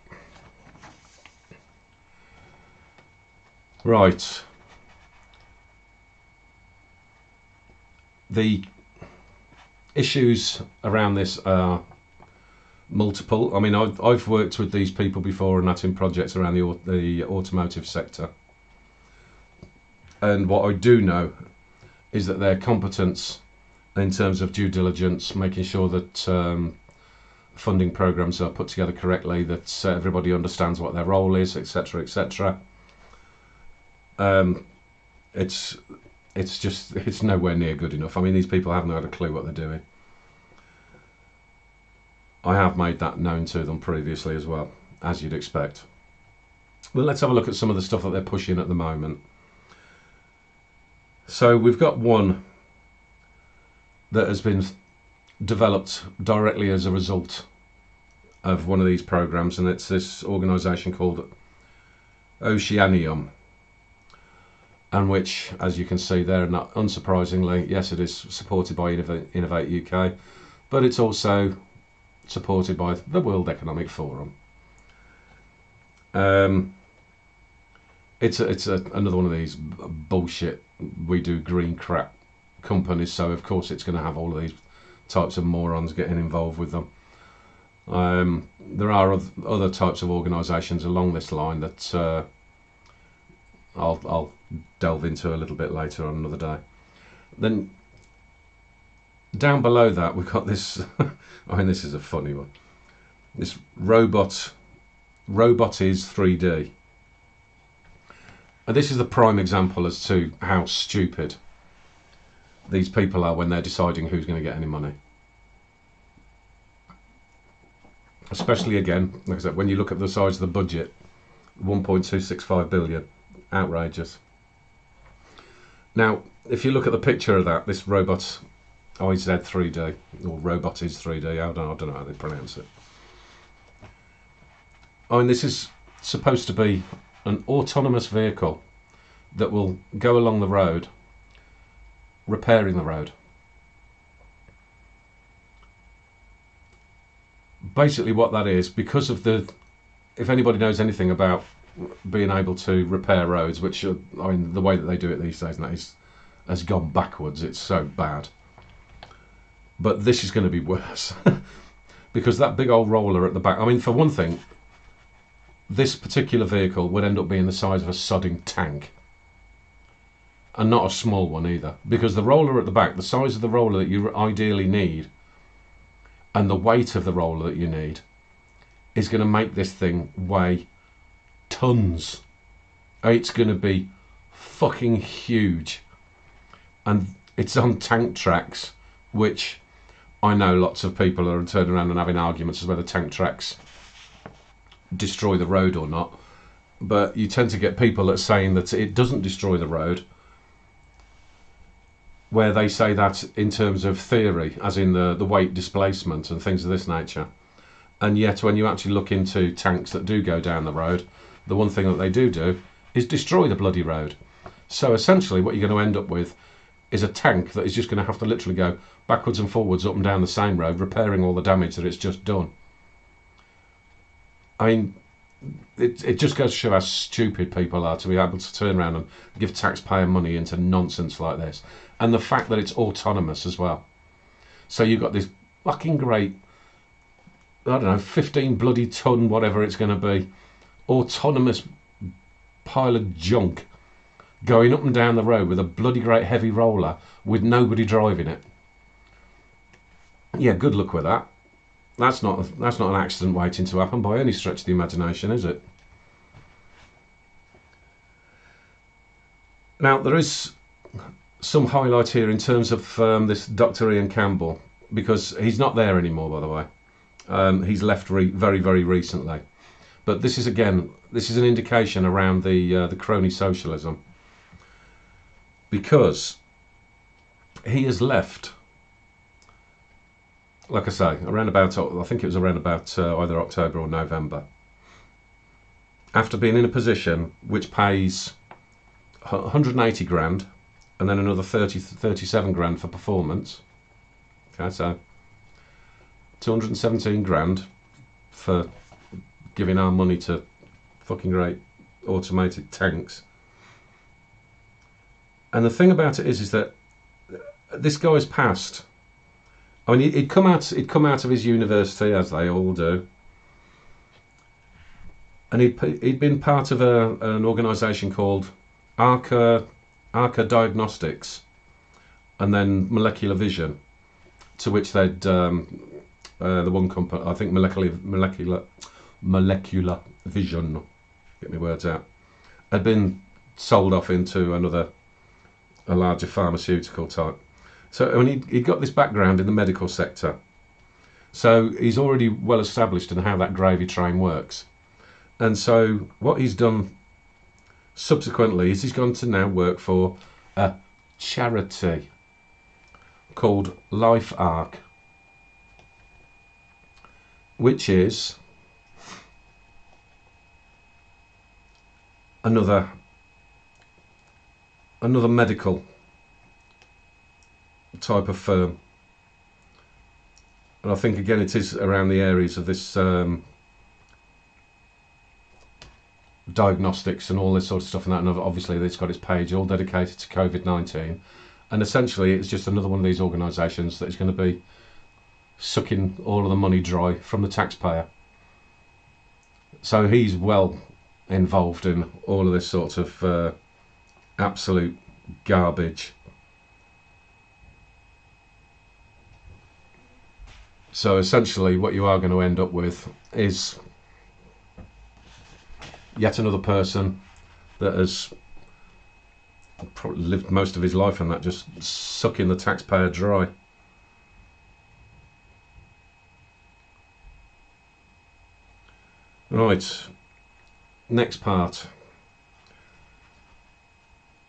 Right. The issues around this are multiple. I mean, I've worked with these people before, and that's in projects around the automotive sector. And what I do know is that their competence in terms of due diligence, making sure that funding programs are put together correctly, that everybody understands what their role is, etc., etc. It's nowhere near good enough. I mean, these people haven't had a clue what they're doing. I have made that known to them previously as well, as you'd expect. Well, let's have a look at some of the stuff that they're pushing at the moment. So we've got one that has been developed directly as a result of one of these programs, and it's this organisation called Oceanium, and which, as you can see there, not unsurprisingly, yes, it is supported by Innovate UK, but it's also supported by the World Economic Forum. It's another one of these bullshit, we do green crap companies, so of course it's going to have all of these types of morons getting involved with them. There are other types of organisations along this line that I'll delve into a little bit later on another day. Then down below that we've got this I mean, this is a funny one. This robot is 3D. And this is the prime example as to how stupid these people are when they're deciding who's going to get any money. Especially, again, like I said, when you look at the size of the budget, 1.265 billion, outrageous. Now, if you look at the picture of that, this robot, IZ 3D, or robot is 3D, I don't know how they pronounce it. I mean, this is supposed to be an autonomous vehicle that will go along the road, repairing the road. Basically what that is, because of if anybody knows anything about being able to repair roads, which I mean, the way that they do it these days has gone backwards. It's so bad. But this is going to be worse because that big old roller at the back, I mean, for one thing, this particular vehicle would end up being the size of a sodding tank, and not a small one either, because the roller at the back, the size of the roller that you ideally need and the weight of the roller that you need is going to make this thing weigh tons. It's going to be fucking huge, and it's on tank tracks, which I know lots of people are turning around and having arguments as whether tank tracks destroy the road or not, but you tend to get people that are saying that it doesn't destroy the road, where they say that in terms of theory, as in the weight displacement and things of this nature. And yet when you actually look into tanks that do go down the road, the one thing that they do is destroy the bloody road. So essentially what you're going to end up with is a tank that is just going to have to literally go backwards and forwards up and down the same road, repairing all the damage that it's just done. I mean, it just goes to show how stupid people are to be able to turn around and give taxpayer money into nonsense like this. And the fact that it's autonomous as well. So you've got this fucking great, I don't know, 15 bloody ton, whatever it's going to be, autonomous pile of junk going up and down the road with a bloody great heavy roller with nobody driving it. Yeah, good luck with that. That's not an accident waiting to happen by any stretch of the imagination, is it? Now, there is some highlight here in terms of this Dr. Ian Campbell, because he's not there anymore, by the way. He's left very, very recently. But this is an indication around the crony socialism, because he has left, like I say, around about, I think it was around about either October or November, after being in a position which pays 180 grand and then another 37 grand for performance. Okay, so 217 grand for giving our money to fucking great automated tanks. And the thing about it is that this guy's passed. I mean, he'd come out of his university, as they all do, and he'd been part of an organisation called Arca Diagnostics, and then Molecular Vision, to which they'd the one company, I think Molecular Vision, get my words out, had been sold off into a larger pharmaceutical type. So I mean, he'd got this background in the medical sector, so he's already well established in how that gravy train works. And what he's done subsequently is he's gone to now work for a charity called Life Arc, which is another medical type of firm, and I think again it is around the areas of this diagnostics and all this sort of stuff and that, and obviously it's got its page all dedicated to COVID-19, and essentially it's just another one of these organisations that is going to be sucking all of the money dry from the taxpayer. So he's well involved in all of this sort of absolute garbage. So essentially what you are going to end up with is yet another person that has probably lived most of his life in that, just sucking the taxpayer dry. Right, next part.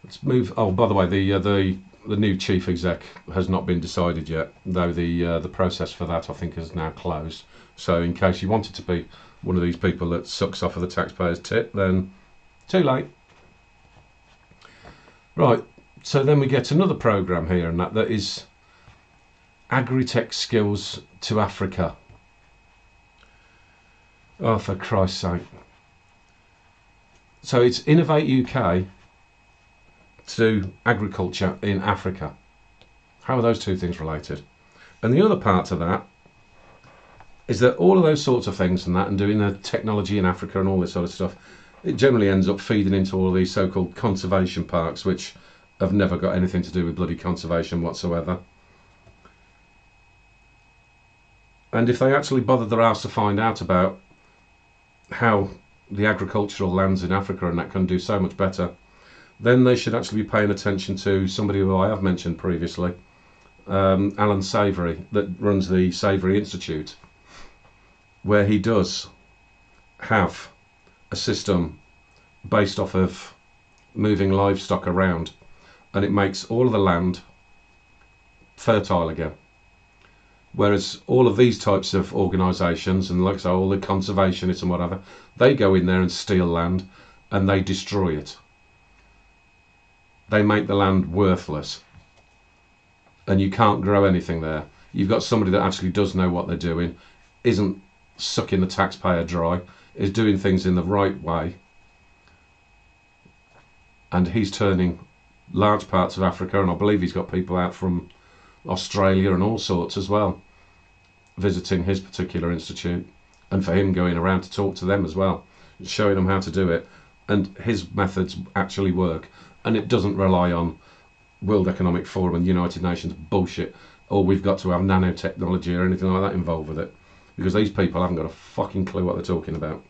Let's move. Oh, by the way, the new chief exec has not been decided yet, though the process for that I think is now closed. So in case you wanted to be one of these people that sucks off of the taxpayer's tit, then too late. Right, so then we get another programme here, and that is Agri-Tech Skills to Africa. Oh, for Christ's sake. So it's Innovate UK to agriculture in Africa. How are those two things related? And the other part of that is that all of those sorts of things and that, and doing the technology in Africa and all this sort of stuff, it generally ends up feeding into all of these so-called conservation parks, which have never got anything to do with bloody conservation whatsoever. And if they actually bothered their arse to find out about how the agricultural lands in Africa and that can do so much better, then they should actually be paying attention to somebody who I have mentioned previously, Alan Savory, that runs the Savory Institute, where he does have a system based off of moving livestock around, and it makes all of the land fertile again. Whereas all of these types of organisations, and like I say, all the conservationists and whatever, they go in there and steal land and they destroy it. They make the land worthless and you can't grow anything there. You've got somebody that actually does know what they're doing, isn't sucking the taxpayer dry, is doing things in the right way, and he's turning large parts of Africa, and I believe he's got people out from Australia and all sorts as well visiting his particular institute, and for him going around to talk to them as well, showing them how to do it. And his methods actually work, and it doesn't rely on World Economic Forum and United Nations bullshit, or we've got to have nanotechnology or anything like that involved with it, because these people haven't got a fucking clue what they're talking about.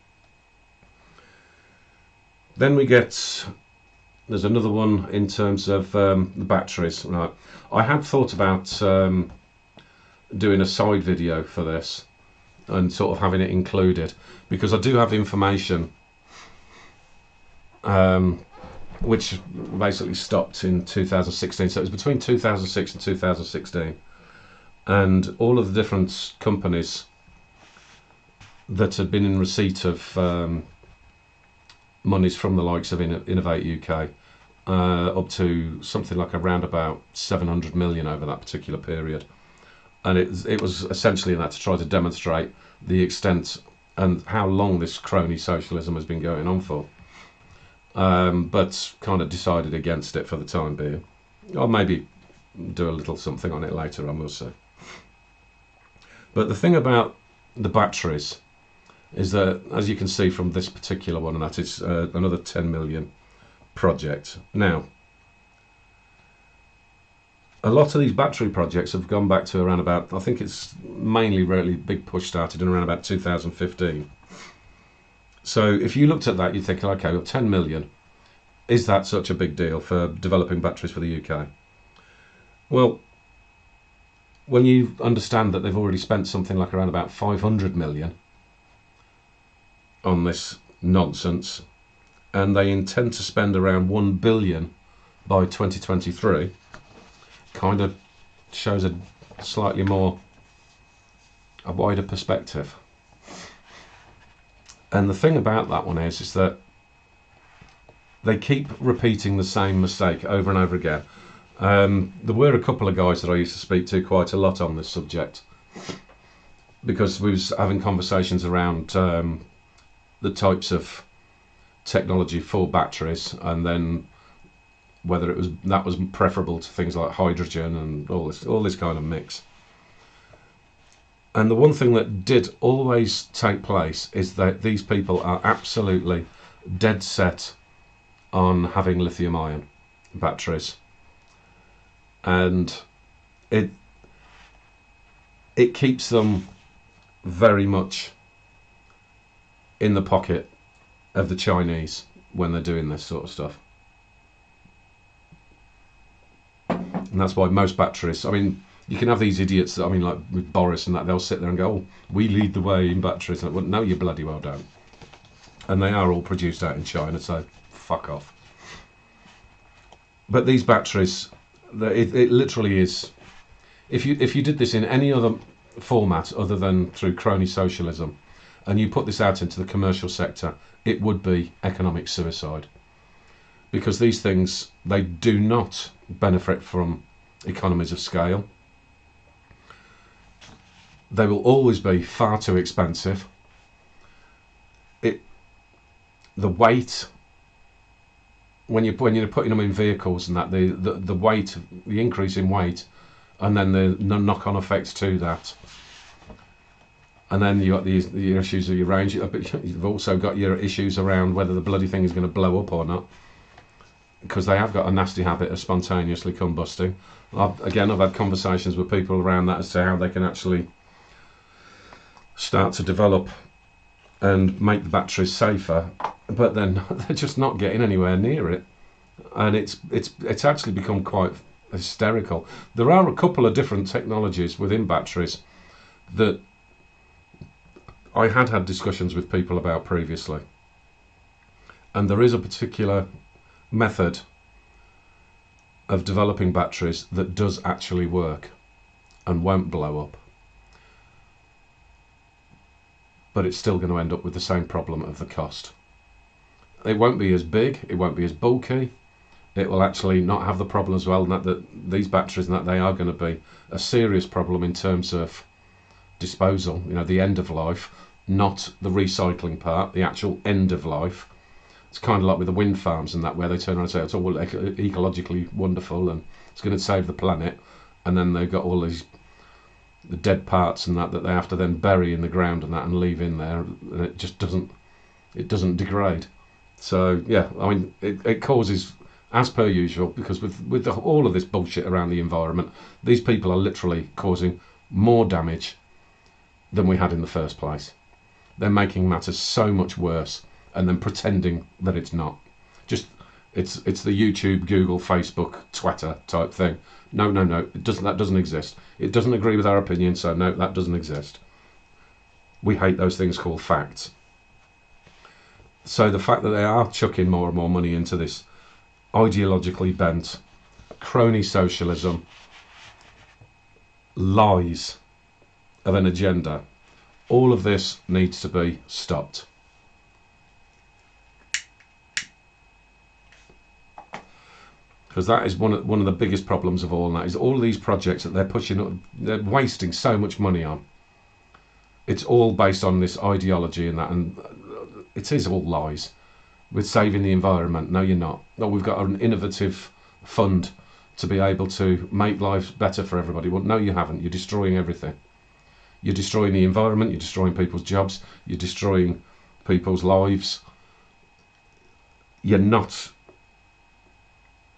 Then we get, there's another one in terms of the batteries. Right, I had thought about doing a side video for this and sort of having it included, because I do have information which basically stopped in 2016, so it was between 2006 and 2016, and all of the different companies that had been in receipt of monies from the likes of Innovate UK, up to something like around about 700 million over that particular period. And it was essentially that to try to demonstrate the extent and how long this crony socialism has been going on for. But kind of decided against it for the time being. I'll maybe do a little something on it later, I must say. But the thing about the batteries is that, as you can see from this particular one, and that is another 10 million project. Now, a lot of these battery projects have gone back to around about, I think it's mainly really big push started in around about 2015. So if you looked at that, you'd think, okay, well, 10 million, is that such a big deal for developing batteries for the UK? Well, when you understand that they've already spent something like around about 500 million on this nonsense, and they intend to spend around 1 billion by 2023 kind of shows a slightly more, a wider perspective. And the thing about that one is that they keep repeating the same mistake over and over again. There were a couple of guys that I used to speak to quite a lot on this subject, because we was having conversations around the types of technology for batteries, and then whether that was preferable to things like hydrogen and all this kind of mix. And the one thing that did always take place is that these people are absolutely dead set on having lithium-ion batteries, and it keeps them very much in the pocket of the Chinese when they're doing this sort of stuff. And that's why most batteries, I mean, you can have these idiots, I mean, like with Boris and that, they'll sit there and go, oh, we lead the way in batteries. Like, well, no, you bloody well don't. And they are all produced out in China, so fuck off. But these batteries, it literally is, if you did this in any other format other than through crony socialism, and you put this out into the commercial sector, it would be economic suicide. Because these things, they do not benefit from economies of scale. They will always be far too expensive. The weight, when you're putting them in vehicles and that, the weight, the increase in weight, and then the knock-on effects to that. And then you've got the issues of your range. You've also got your issues around whether the bloody thing is going to blow up or not, because they have got a nasty habit of spontaneously combusting. I've had conversations with people around that as to how they can actually start to develop and make the batteries safer, but then they're just not getting anywhere near it, and it's actually become quite hysterical. There are a couple of different technologies within batteries that I had discussions with people about previously, and there is a particular method of developing batteries that does actually work and won't blow up, but it's still going to end up with the same problem of the cost. It won't be as big, it won't be as bulky, it will actually not have the problem as well, that these batteries, and that they are going to be a serious problem in terms of disposal, the end of life, not the recycling part, the actual end of life. It's kind of like with the wind farms and that, where they turn around and say it's all ecologically wonderful and it's going to save the planet, and then they've got all these the dead parts and that they have to then bury in the ground and that and leave in there, and it just doesn't degrade. So yeah, I mean, it causes, as per usual, because with all of this bullshit around the environment, these people are literally causing more damage than we had in the first place. They're making matters so much worse and then pretending that it's not. Just it's the YouTube, Google, Facebook, Twitter type thing. No, that doesn't exist. It doesn't agree with our opinion, so no, that doesn't exist. We hate those things called facts. So the fact that they are chucking more and more money into this ideologically bent crony socialism lies of an agenda, all of this needs to be stopped. Because that is one of the biggest problems of all, and that is all of these projects that they're pushing, they're wasting so much money on. It's all based on this ideology and that, and it is all lies. With saving the environment, no you're not. No, we've got an innovative fund to be able to make lives better for everybody. Well, no you haven't. You're destroying everything. You're destroying the environment, you're destroying people's jobs, you're destroying people's lives. You're not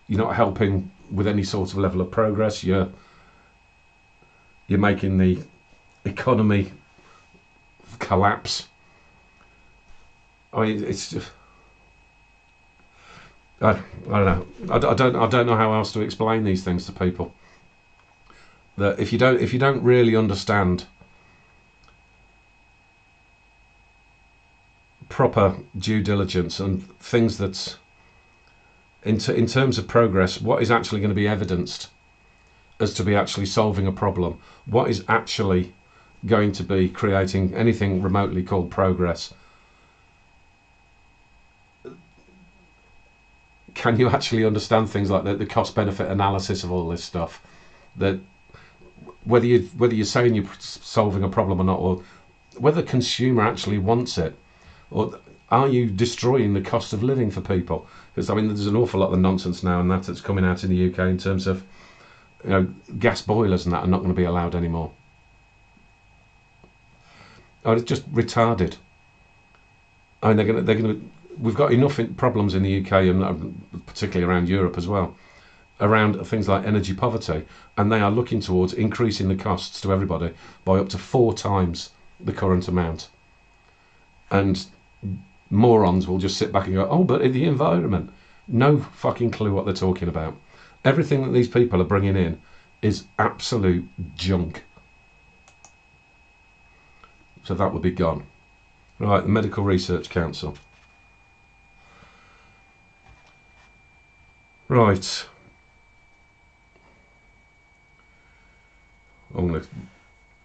helping with any sort of level of progress. You're making the economy collapse. I mean, it's just, I don't know. I don't know how else to explain these things to people. That if you don't really understand proper due diligence and things that in terms of progress, what is actually going to be evidenced as to be actually solving a problem? What is actually going to be creating anything remotely called progress? Can you actually understand things like the cost-benefit analysis of all this stuff? That whether you're saying you're solving a problem or not, or whether the consumer actually wants it, or are you destroying the cost of living for people? Because I mean, there's an awful lot of nonsense now, and that's coming out in the UK in terms of, you know, gas boilers and that are not going to be allowed anymore. Oh, it's just retarded. I mean, they're going to. We've got enough problems in the UK and particularly around Europe as well, around things like energy poverty, and they are looking towards increasing the costs to everybody by up to 4 times the current amount. And morons will just sit back and go, oh, but the environment. No fucking clue what they're talking about. Everything that these people are bringing in is absolute junk. So that would be gone. Right, the Medical Research Council. Right. I'm going to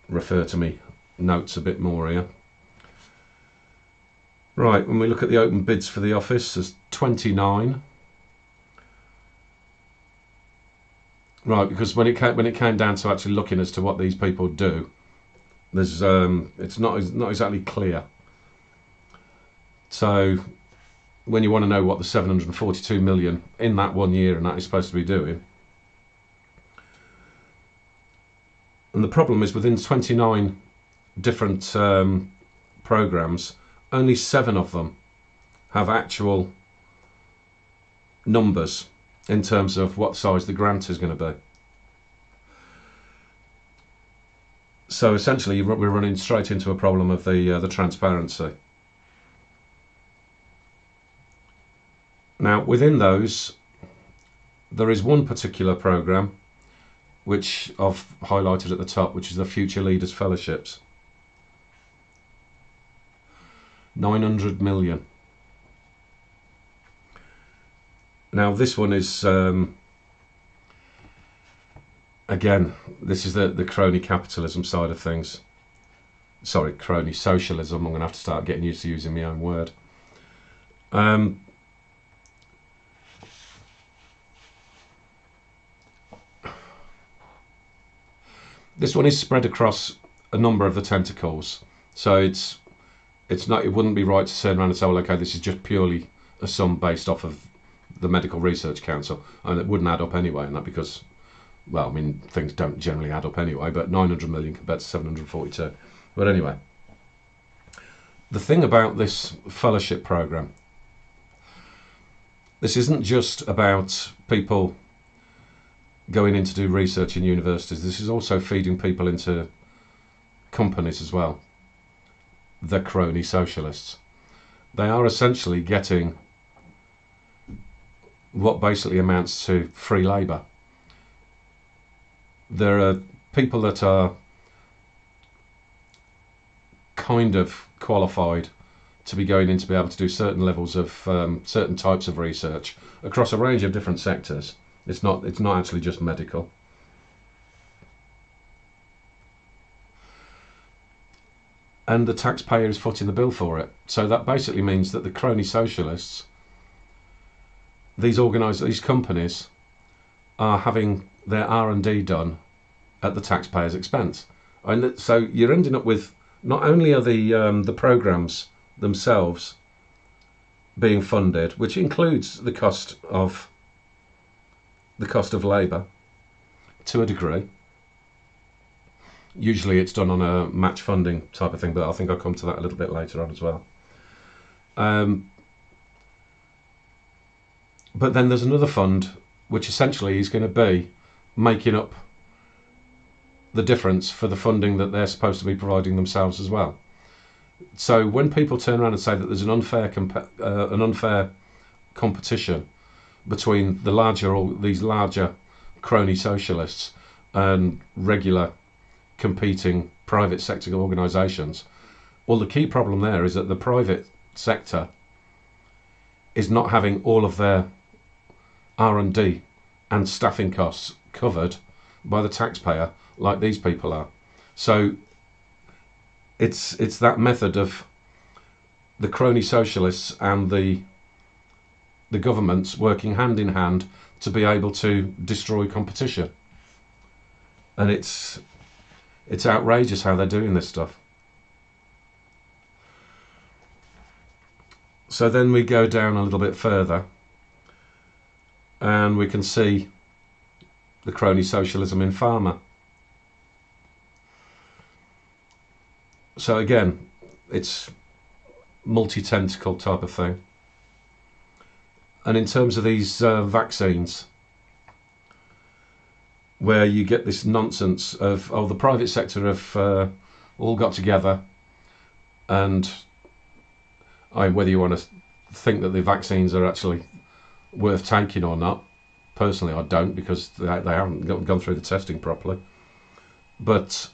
refer to me notes a bit more here. Right, when we look at the open bids for the office, there's 29. Right, because when it came down to actually looking as to what these people do, there's it's not exactly clear. So when you want to know what the 742 million in that 1 year and that is supposed to be doing, and the problem is within 29 different programs, only 7 of them have actual numbers in terms of what size the grant is going to be. So essentially we're running straight into a problem of the transparency. Now within those, there is one particular program which I've highlighted at the top, which is the Future Leaders Fellowships. 900 million. Now this one is again, this is the crony capitalism side of things. Sorry, crony socialism. I'm going to have to start getting used to using my own word. This one is spread across a number of the tentacles, so it wouldn't be right to turn around and say, well, okay, this is just purely a sum based off of the Medical Research Council, and it wouldn't add up anyway, and that because, well, I mean, things don't generally add up anyway, but 900 million compared to 742. But anyway, the thing about this fellowship program, this isn't just about people going in to do research in universities. This is also feeding people into companies as well. The Crony Socialists. They are essentially getting what basically amounts to free labour. There are people that are kind of qualified to be going in to be able to do certain levels of certain types of research across a range of different sectors. It's not actually just medical. And the taxpayer is footing the bill for it. So that basically means that the crony socialists, these companies, are having their R&D done at the taxpayer's expense. And so you're ending up with, not only are the programs themselves being funded, which includes the cost of labour to a degree. Usually it's done on a match funding type of thing, but I think I'll come to that a little bit later on as well. But then there's another fund which essentially is going to be making up the difference for the funding that they're supposed to be providing themselves as well. So when people turn around and say that there's an unfair competition between these larger crony socialists and regular competing private sector organisations, well, the key problem there is that the private sector is not having all of their R&D and staffing costs covered by the taxpayer, like these people are. So it's that method of the crony socialists and the governments working hand in hand to be able to destroy competition. And it's outrageous how they're doing this stuff. So then we go down a little bit further and we can see the crony socialism in pharma. So again, it's multi-tentacle type of thing. And in terms of these vaccines, where you get this nonsense of, oh, the private sector have all got together, and whether you want to think that the vaccines are actually worth taking or not, personally I don't, because they haven't gone through the testing properly. But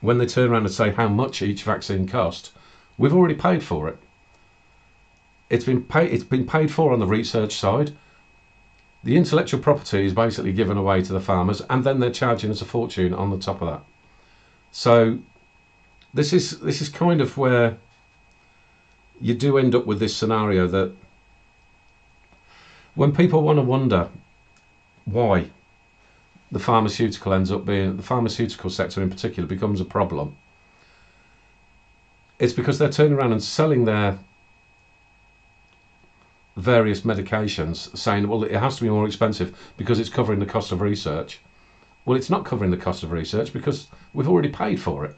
when they turn around and say how much each vaccine cost, we've already paid for it. It's been paid for on the research side. The intellectual property is basically given away to the farmers, and then they're charging us a fortune on the top of that. So this is kind of where you do end up with this scenario that when people want to wonder why the pharmaceutical sector in particular becomes a problem, it's because they're turning around and selling their various medications saying, well, it has to be more expensive because it's covering the cost of research. Well, it's not covering the cost of research because we've already paid for it.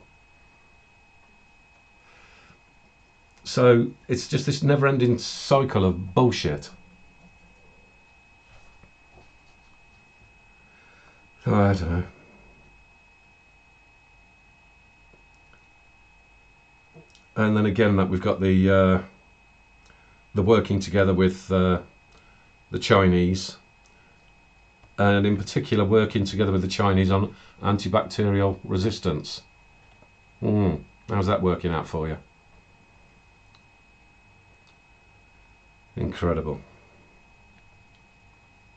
So it's just this never-ending cycle of bullshit. Oh, I don't know. And then again, that we've got the working together with the Chinese, and in particular working together with the Chinese on antibacterial resistance. How's that working out for you? Incredible.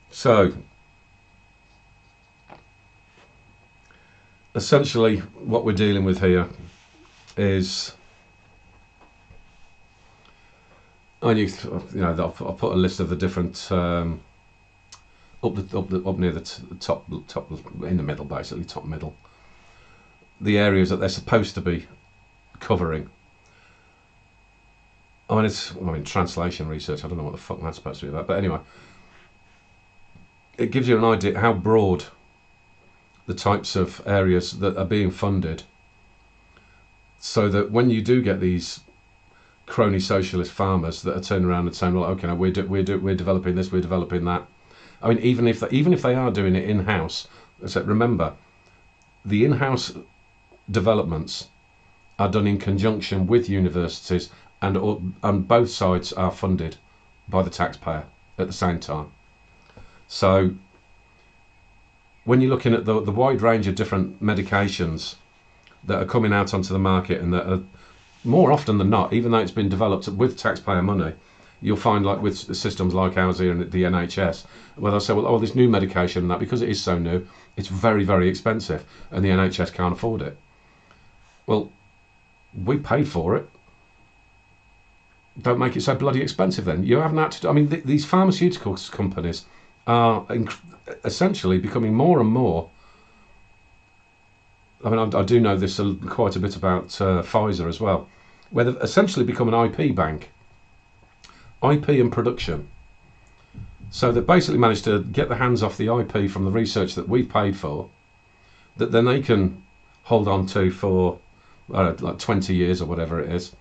So essentially what we're dealing with here is, I'll put a list of the different up near the top in the middle, basically top middle, the areas that they're supposed to be covering. I mean, translation research, I don't know what the fuck that's supposed to be about, but anyway, it gives you an idea how broad the types of areas that are being funded, so that when you do get these crony socialist farmers that are turning around and saying, well, okay, now we're developing this, we're developing that. I mean, even if they are doing it in-house, remember, the in-house developments are done in conjunction with universities, and both sides are funded by the taxpayer at the same time. So when you're looking at the wide range of different medications that are coming out onto the market, and that are more often than not, even though it's been developed with taxpayer money, you'll find, like with systems like ours here and the NHS, where they'll say, well, oh, this new medication and that, because it is so new, it's very, very expensive, and the NHS can't afford it. Well, we paid for it. Don't make it so bloody expensive then. You haven't had to. I mean, these pharmaceuticals companies are essentially becoming more and more. I mean, I do know this quite a bit about Pfizer as well, where they've essentially become an IP bank. IP and production. So they've basically managed to get their hands off the IP from the research that we paid for, that then they can hold on to for like 20 years or whatever it is.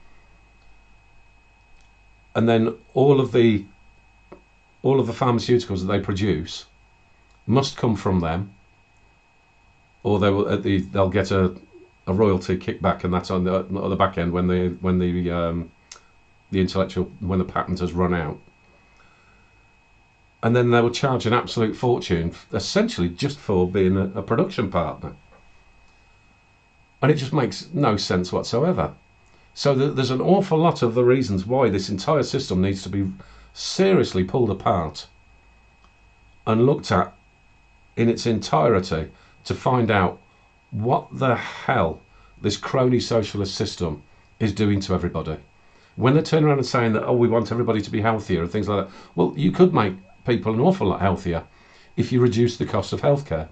And then all of the pharmaceuticals that they produce must come from them, or they will they'll get a royalty kickback, and that's on the back end when the patent has run out, and then they will charge an absolute fortune, essentially just for being a production partner, and it just makes no sense whatsoever. So there's an awful lot of the reasons why this entire system needs to be seriously pulled apart and looked at in its entirety to find out what the hell this crony socialist system is doing to everybody. When they turn around and saying that, oh, we want everybody to be healthier and things like that, well, you could make people an awful lot healthier if you reduced the cost of healthcare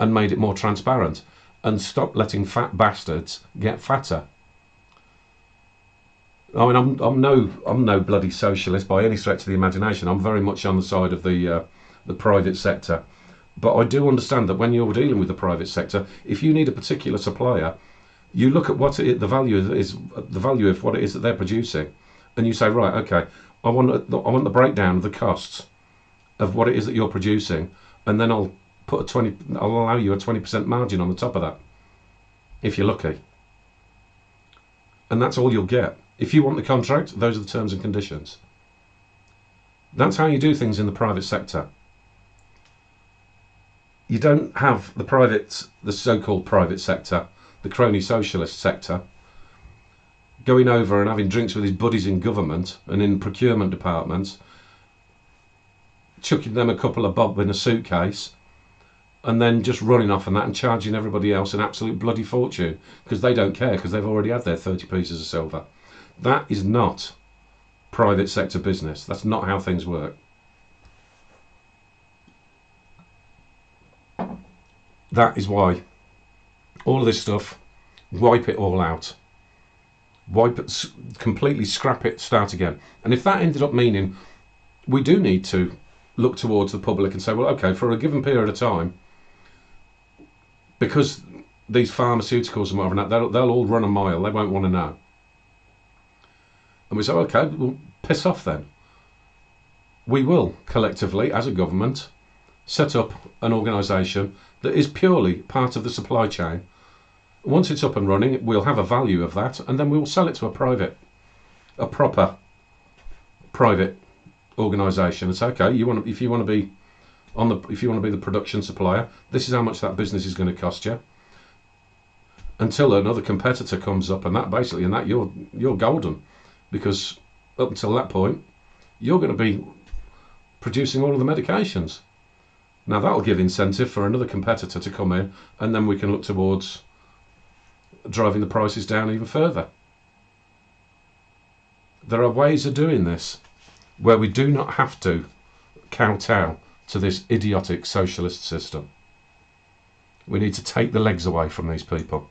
and made it more transparent and stop letting fat bastards get fatter. I mean, I'm no bloody socialist by any stretch of the imagination. I'm very much on the side of the private sector. But I do understand that when you're dealing with the private sector, if you need a particular supplier, you look at what the value of what it is that they're producing, and you say, right, okay, I want the breakdown of the costs of what it is that you're producing, and then I'll allow you a 20% margin on the top of that, if you're lucky. And that's all you'll get. If you want the contract, those are the terms and conditions. That's how you do things in the private sector. You don't have the so-called private sector, the crony socialist sector, going over and having drinks with his buddies in government and in procurement departments, chucking them a couple of bob in a suitcase, and then just running off on that and charging everybody else an absolute bloody fortune because they don't care because they've already had their 30 pieces of silver. That is not private sector business. That's not how things work. That is why all of this stuff, wipe it all out. Wipe it, completely scrap it, start again. And if that ended up meaning we do need to look towards the public and say, well, okay, for a given period of time, because these pharmaceuticals and whatever, they'll all run a mile, they won't want to know. And we say, okay, well, piss off then. We will collectively, as a government, set up an organisation that is purely part of the supply chain. Once it's up and running, we'll have a value of that, and then we'll sell it to a proper private organisation and say, okay, if you want to be the production supplier, this is how much that business is going to cost you. Until another competitor comes up, and you're golden, because up until that point, you're going to be producing all of the medications. Now that'll give incentive for another competitor to come in, and then we can look towards driving the prices down even further. There are ways of doing this where we do not have to kowtow to this idiotic socialist system. We need to take the legs away from these people.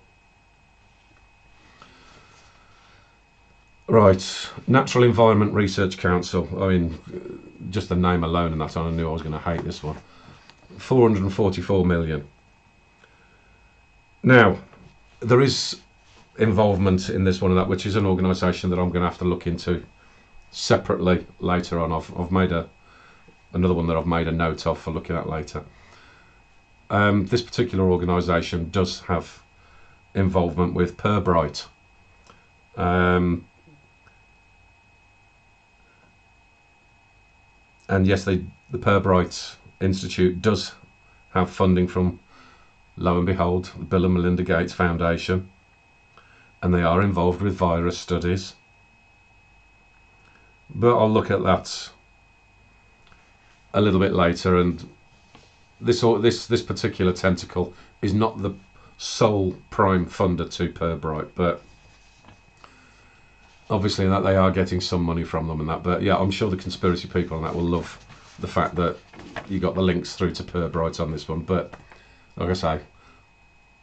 Right, Natural Environment Research Council. I mean, just the name alone, and that's I knew I was going to hate this one. 444 million. Now, there is involvement in this one and that, which is an organisation that I'm going to have to look into separately later on. I've made another one that I've made a note of for looking at later. This particular organisation does have involvement with Pirbright. And yes, the Pirbright Institute does have funding from, lo and behold, the Bill and Melinda Gates Foundation, and they are involved with virus studies. But I'll look at that a little bit later. And this particular tentacle is not the sole prime funder to Pirbright, but obviously that they are getting some money from them and that. But yeah, I'm sure the conspiracy people and that will love the fact that you got the links through to Pirbright on this one. But like I say,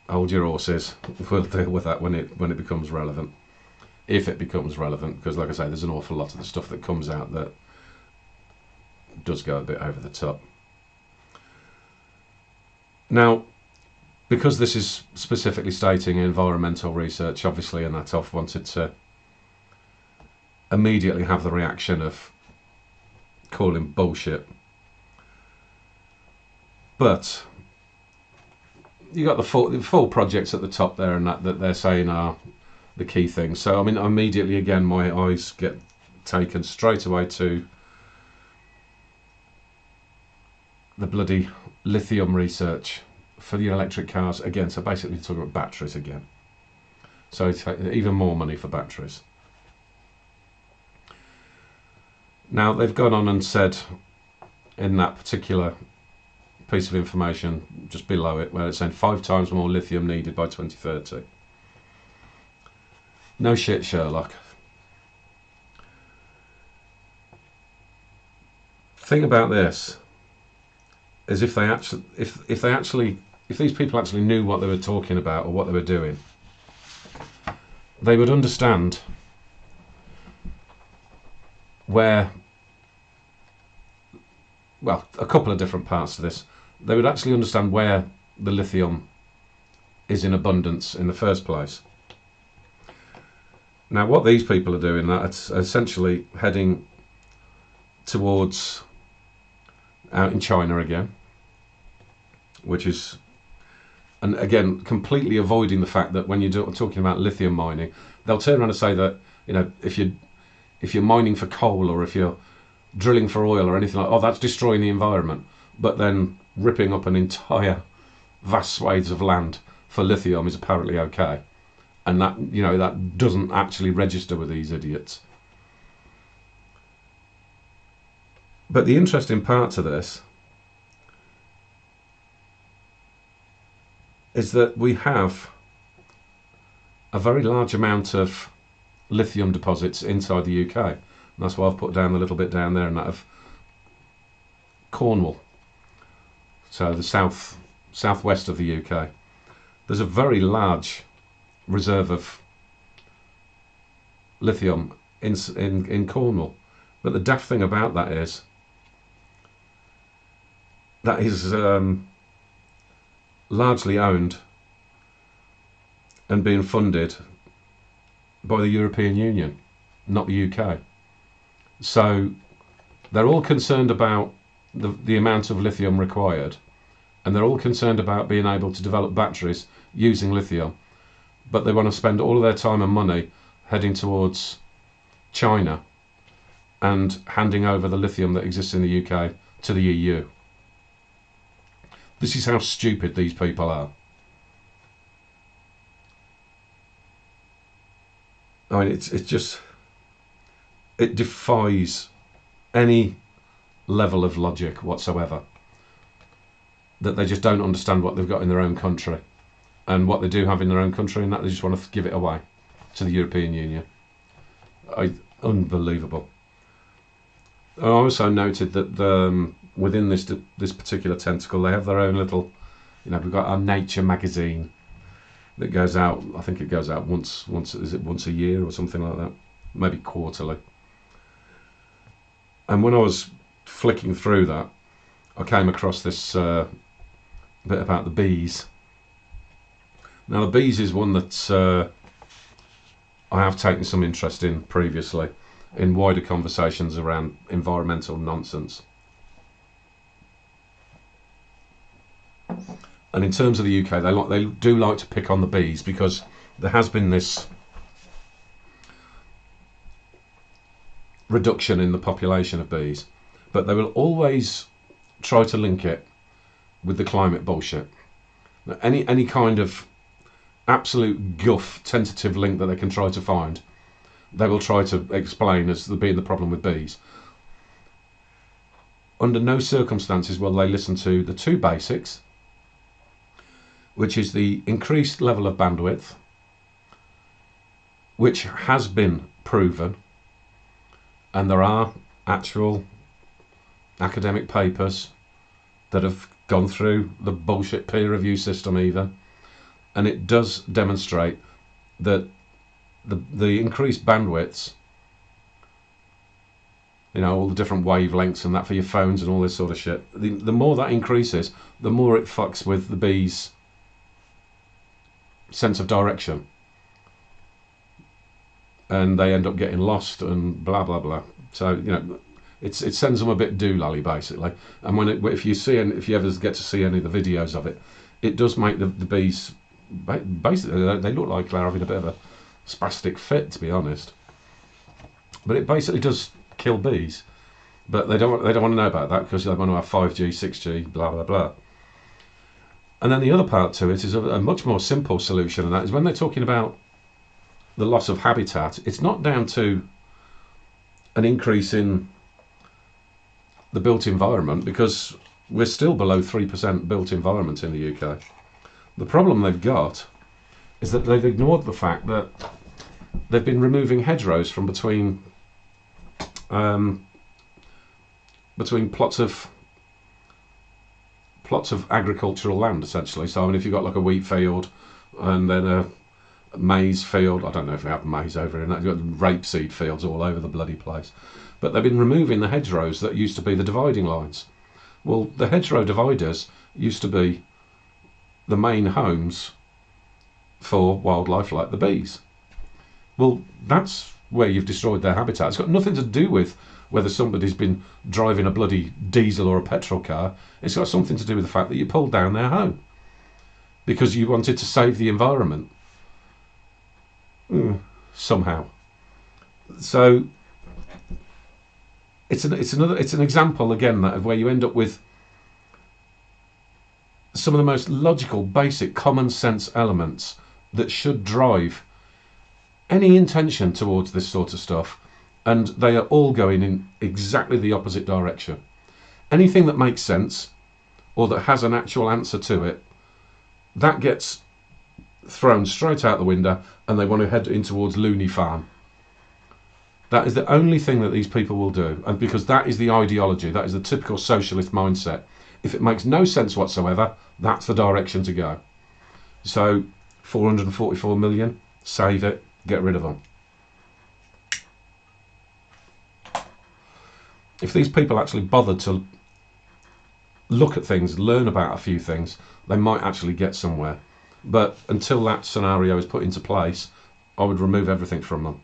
hold your horses. We'll deal with that when it becomes relevant, if it becomes relevant, because like I say, there's an awful lot of the stuff that comes out that does go a bit over the top. Now, because this is specifically stating environmental research, obviously, and that I've wanted to immediately have the reaction of calling bullshit. But you got the full projects at the top there, and that they're saying are the key things. So I mean, immediately again, my eyes get taken straight away to the bloody lithium research for the electric cars again. So basically, talking about batteries again. So it's even more money for batteries. Now they've gone on and said in that particular piece of information just below it, where it's saying 5 times more lithium needed by 2030. No shit, Sherlock. Thing about this is if these people actually knew what they were talking about or what they were doing, they would understand where, well, a couple of different parts to this. They would actually understand where the lithium is in abundance in the first place. Now, what these people are doing, that's essentially heading towards out in China again, which is, and again, completely avoiding the fact that when you're talking about lithium mining, they'll turn around and say that, you know, if you're mining for coal or if you're drilling for oil or anything like, oh, that's destroying the environment. But then ripping up an entire vast swathes of land for lithium is apparently okay, and that, you know, that doesn't actually register with these idiots. But the interesting part to this is that we have a very large amount of lithium deposits inside the UK. And that's why I've put down a little bit down there, and that of Cornwall, so the southwest of the UK. There's a very large reserve of lithium in Cornwall. But the daft thing about that is largely owned and being funded by the European Union, not the UK. So they're all concerned about the amount of lithium required, and they're all concerned about being able to develop batteries using lithium, but they want to spend all of their time and money heading towards China and handing over the lithium that exists in the UK to the EU. This is how stupid these people are. I mean, it's just, it defies any level of logic whatsoever, that they just don't understand what they've got in their own country and what they do have in their own country, and that they just want to give it away to the European Union. Unbelievable. I also noted that within this particular tentacle, they have their own little, you know, we've got our Nature magazine that goes out. I think it goes out once is it once a year or something like that, maybe quarterly. And when I was flicking through that, I came across this bit about the bees. Now, the bees is one that I have taken some interest in previously in wider conversations around environmental nonsense. And in terms of the UK, they do like to pick on the bees, because there has been this reduction in the population of bees, but they will always try to link it with the climate bullshit. Now, any kind of absolute guff tentative link that they can try to find, they will try to explain as being the problem with bees. Under no circumstances will they listen to the two basics, which is the increased level of bandwidth, which has been proven, and there are actual academic papers that have gone through the bullshit peer review system even, and it does demonstrate that the increased bandwidths, you know, all the different wavelengths and that for your phones and all this sort of shit, the more that increases, the more it fucks with the bees' sense of direction, and they end up getting lost and blah blah blah. So, you know, it sends them a bit doolally basically. And if you ever get to see any of the videos of it, it does make the bees basically, they look like they're having a bit of a spastic fit, to be honest. But it basically does kill bees. But they don't want to know about that, because they want to have 5G, 6G, blah blah blah. And then the other part to it is a much more simple solution, and that is when they're talking about the loss of habitat, it's not down to an increase in the built environment, because we're still below 3% built environment in the UK. The problem they've got is that they've ignored the fact that they've been removing hedgerows from between plots of agricultural land, essentially. So I mean, if you've got like a wheat field and then a maize field, I don't know if we have maize over here, you've got rapeseed fields all over the bloody place. But they've been removing the hedgerows that used to be the dividing lines. Well, the hedgerow dividers used to be the main homes for wildlife like the bees. Well, that's where you've destroyed their habitat. It's got nothing to do with whether somebody's been driving a bloody diesel or a petrol car. It's got something to do with the fact that you pulled down their home because you wanted to save the environment somehow. So it's an example again that of where you end up with some of the most logical, basic, common sense elements that should drive any intention towards this sort of stuff, and they are all going in exactly the opposite direction. Anything that makes sense or that has an actual answer to it, that gets thrown straight out the window, and they want to head in towards loony farm. That is the only thing that these people will do, and because that is the ideology, that is the typical socialist mindset. If it makes no sense whatsoever, that's the direction to go. So 444 million, save it, get rid of them. If these people actually bothered to look at things, learn about a few things, they might actually get somewhere. But until that scenario is put into place, I would remove everything from them.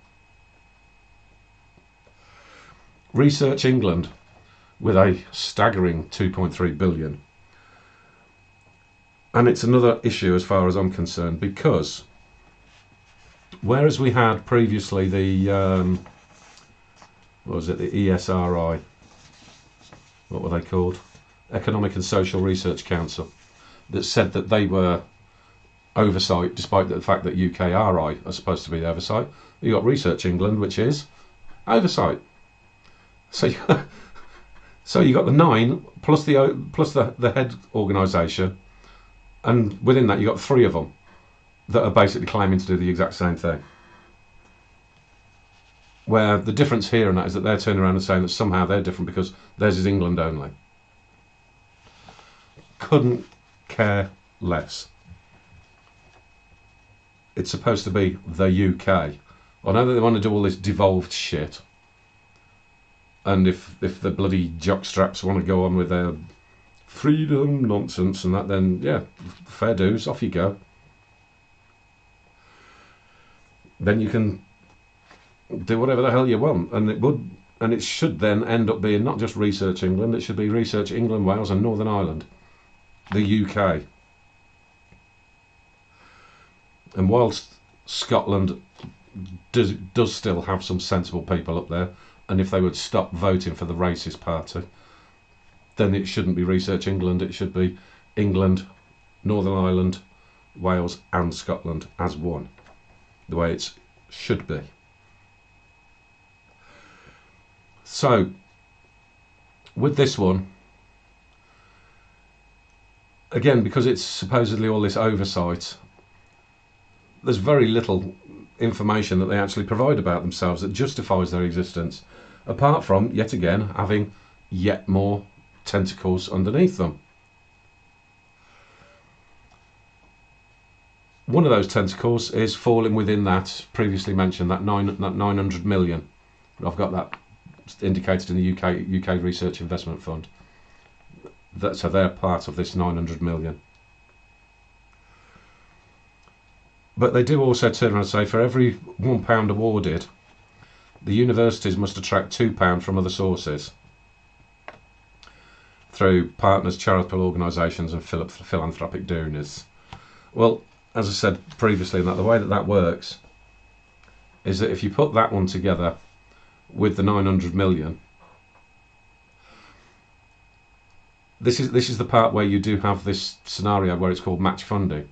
Research England, with a staggering 2.3 billion. And it's another issue as far as I'm concerned, because whereas we had previously the what was it, the ESRI, what were they called, Economic and Social Research Council, that said that they were oversight, despite the fact that UKAEA are supposed to be the oversight. You got Research England, which is oversight. So you got the 9 plus the head organisation, and within that you got 3 of them that are basically claiming to do the exact same thing. Where the difference here and that is that they're turning around and saying that somehow they're different because theirs is England only. Couldn't care less. It's supposed to be the UK. I know that they want to do all this devolved shit. And if the bloody jockstraps want to go on with their freedom nonsense and that, then yeah, fair dues, off you go. Then you can do whatever the hell you want, and it should then end up being not just Research England, it should be Research England, Wales and Northern Ireland, the UK. And whilst Scotland does still have some sensible people up there, and if they would stop voting for the racist party, then it shouldn't be Research England, it should be England, Northern Ireland, Wales and Scotland as one, the way it should be. So with this one, again, because it's supposedly all this oversight, there's very little information that they actually provide about themselves that justifies their existence, apart from, yet again, having yet more tentacles underneath them. One of those tentacles is falling within that previously mentioned, that 900 million. I've got that indicated in the UK Research Investment Fund. So they're part of this 900 million. But they do also turn around and say for every £1 awarded, the universities must attract £2 from other sources through partners, charitable organisations and philanthropic donors. Well, as I said previously, the way that works is that if you put that one together with the 900 million, this is the part where you do have this scenario where it's called match funding,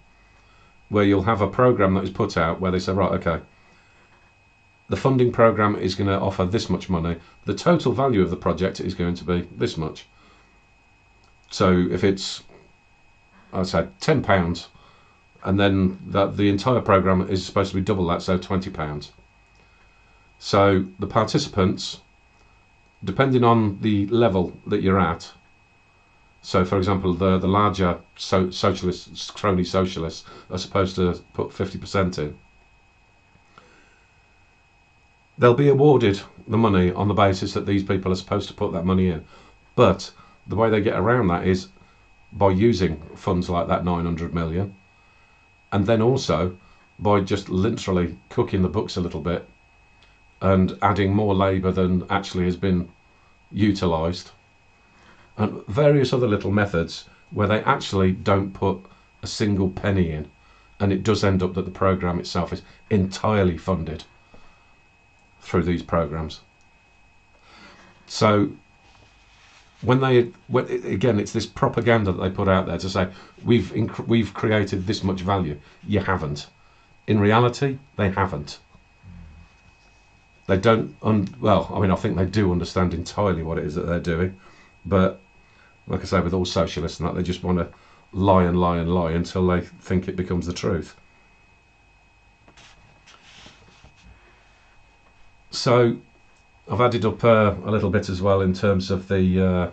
where you'll have a program that is put out where they say, right, okay, the funding program is going to offer this much money. The total value of the project is going to be this much. So if it's, I'd say £10, and then the entire program is supposed to be double that, so £20. So the participants, depending on the level that you're at, so for example, the larger socialists, crony socialists, are supposed to put 50% in. They'll be awarded the money on the basis that these people are supposed to put that money in. But the way they get around that is by using funds like that 900 million, and then also by just literally cooking the books a little bit and adding more labour than actually has been utilised, and various other little methods where they actually don't put a single penny in, and it does end up that the programme itself is entirely funded through these programs. So again, it's this propaganda that they put out there to say we've created this much value. You haven't. In reality, they haven't. They don't. Well, I mean, I think they do understand entirely what it is that they're doing, but like I say, with all socialists and that, they just want to lie and lie and lie until they think it becomes the truth. So I've added up a little bit as well in terms of the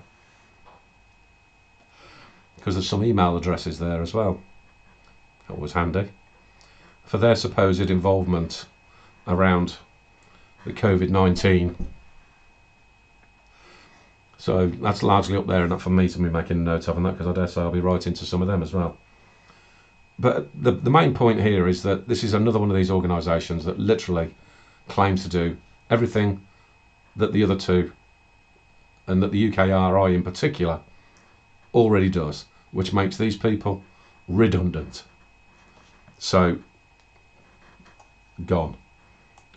because there's some email addresses there as well. Always handy for their supposed involvement around the COVID-19. So that's largely up there, and not for me to be making a note of, and that because I dare say I'll be writing to some of them as well. But the main point here is that this is another one of these organisations that literally claims to do everything that the other two, and that the UKAEA in particular, already does, which makes these people redundant. So, gone.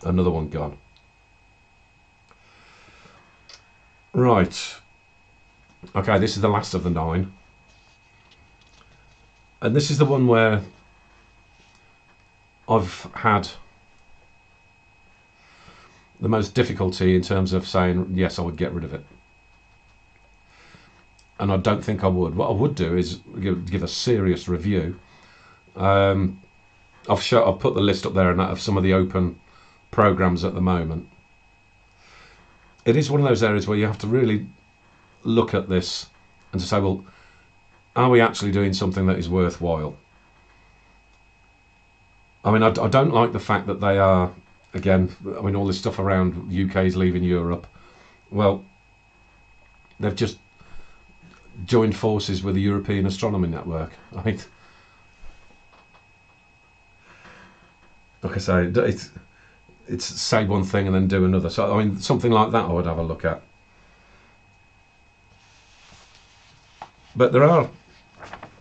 Another one gone. Right. Okay, this is the last of the 9. And this is the one where I've had the most difficulty in terms of saying, yes, I would get rid of it. And I don't think I would. What I would do is give a serious review. I've put the list up there and that of some of the open programs at the moment. It is one of those areas where you have to really look at this and to say, well, are we actually doing something that is worthwhile? I mean, I don't like the fact that they are, again, I mean, all this stuff around UK's leaving Europe. Well, they've just joined forces with the European Astronomy Network. I mean, like I say, it's say one thing and then do another. So, I mean, something like that I would have a look at. But there are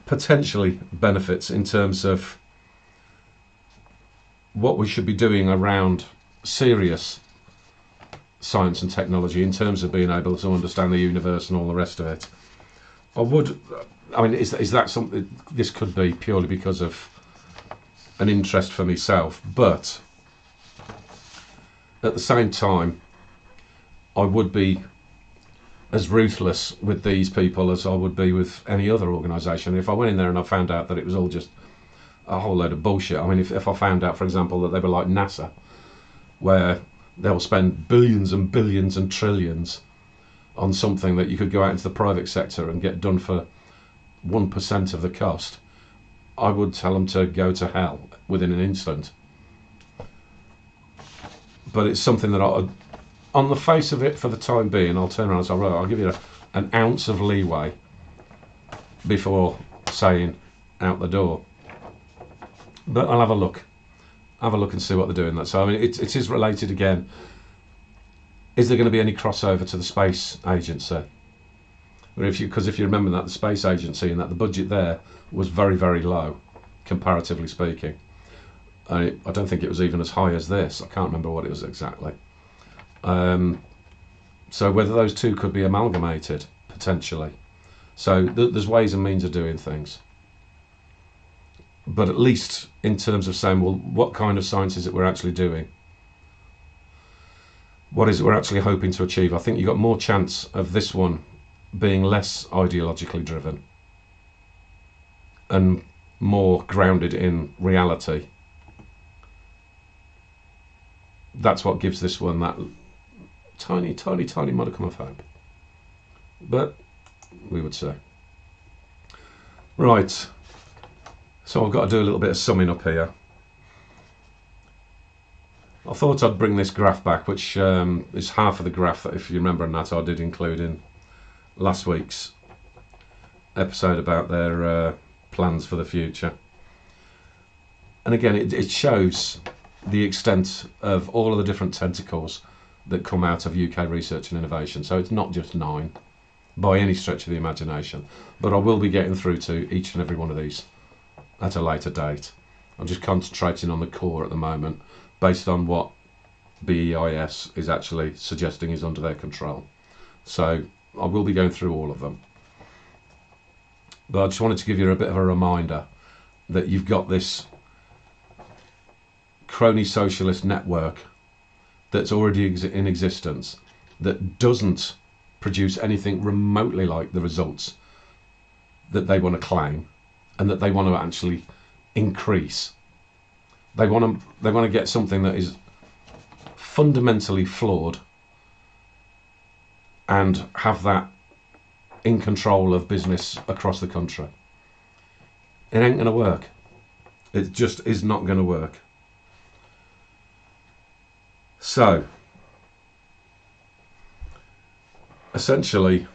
potentially benefits in terms of what we should be doing around serious science and technology in terms of being able to understand the universe and all the rest of it. I mean, is that something? This could be purely because of an interest for myself, but at the same time, I would be as ruthless with these people as I would be with any other organisation. If I went in there and I found out that it was all just a whole load of bullshit. I mean, if I found out, for example, that they were like NASA, where they'll spend billions and billions and trillions on something that you could go out into the private sector and get done for 1% of the cost, I would tell them to go to hell within an instant. But it's something that on the face of it, for the time being, I'll turn around and say, right, I'll give you an ounce of leeway before saying out the door. But I'll have a look and see what they're doing. So I mean, it is related again. Is there going to be any crossover to the space agency? Because if you remember that the space agency and that the budget there was very, very low, comparatively speaking. I don't think it was even as high as this. I can't remember what it was exactly. So whether those two could be amalgamated potentially. So there's ways and means of doing things. But at least in terms of saying, well, what kind of science is it we're actually doing? what is it we're actually hoping to achieve? I think you've got more chance of this one being less ideologically driven and more grounded in reality. That's what gives this one that tiny, tiny, tiny modicum of hope. But we would say. Right, so I've got to do a little bit of summing up here. I thought I'd bring this graph back, which is half of the graph that, if you remember, that I did include in last week's episode about their plans for the future. And again, it shows the extent of all of the different tentacles that come out of UK research and innovation. So it's not just 9 by any stretch of the imagination, but I will be getting through to each and every one of these at a later date. I'm just concentrating on the core at the moment, based on what BEIS is actually suggesting is under their control. So I will be going through all of them. But I just wanted to give you a bit of a reminder that you've got this crony socialist network that's already in existence that doesn't produce anything remotely like the results that they want to claim and that they want to actually increase. They want to get something that is fundamentally flawed and have that in control of business across the country. It ain't going to work. It just is not going to work. So, essentially,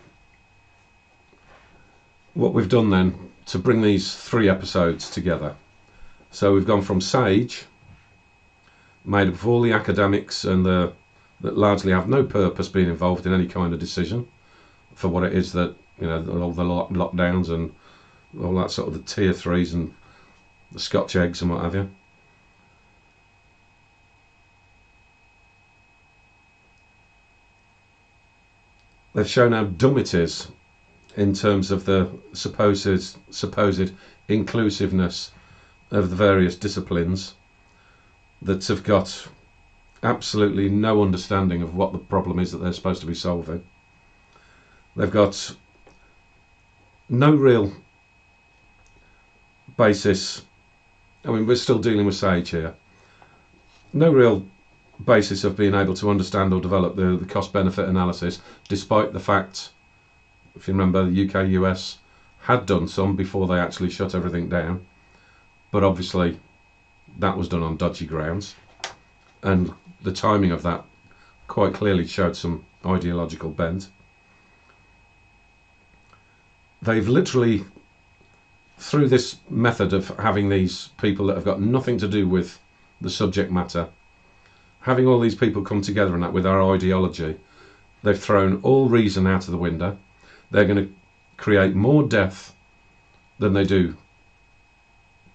what we've done then to bring these 3 episodes together. So we've gone from SAGE, made up of all the academics and that largely have no purpose being involved in any kind of decision for what it is that, you know, all the lockdowns and all that sort of the tier 3s and the Scotch eggs and what have you. They've shown how dumb it is in terms of the supposed inclusiveness of the various disciplines that have got absolutely no understanding of what the problem is that they're supposed to be solving. They've got no real basis. I mean, we're still dealing with SAGE here. No real basis of being able to understand or develop the cost-benefit analysis, despite the fact, if you remember, the UKAEA had done some before they actually shut everything down. But obviously, that was done on dodgy grounds, and the timing of that quite clearly showed some ideological bent. They've literally, through this method of having these people that have got nothing to do with the subject matter, having all these people come together and that with our ideology, they've thrown all reason out of the window. They're going to create more death than they do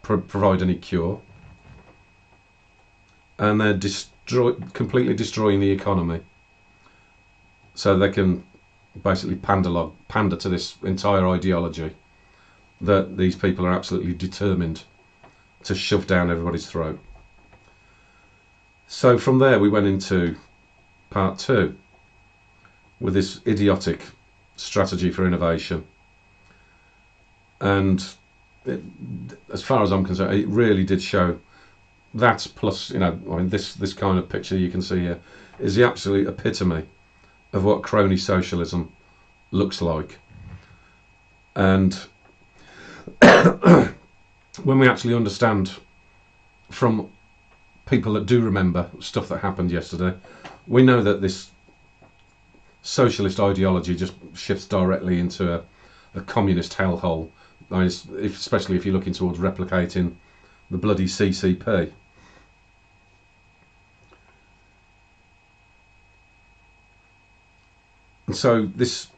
provide any cure, and they're completely destroying the economy, so they can basically pander to this entire ideology that these people are absolutely determined to shove down everybody's throat. So from there we went into part 2 with this idiotic strategy for innovation, and as far as I'm concerned, it really did show that, plus, you know, I mean, this kind of picture you can see here is the absolute epitome of what crony socialism looks like. And when we actually understand from people that do remember stuff that happened yesterday, we know that this socialist ideology just shifts directly into a communist hellhole, especially if you're looking towards replicating the bloody CCP. And so this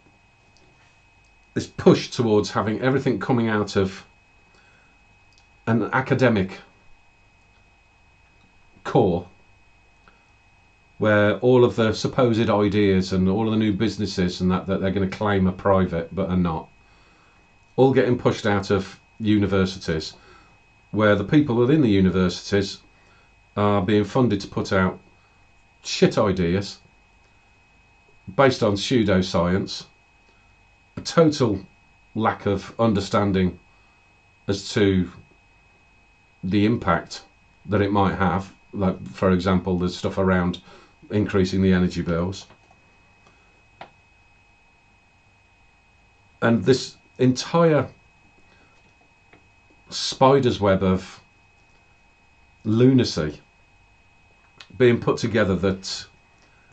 push towards having everything coming out of an academic core, where all of the supposed ideas and all of the new businesses and that they're going to claim are private but are not, all getting pushed out of universities, where the people within the universities are being funded to put out shit ideas based on pseudoscience, a total lack of understanding as to the impact that it might have. Like, for example, there's stuff around increasing the energy bills. And this entire spider's web of lunacy being put together that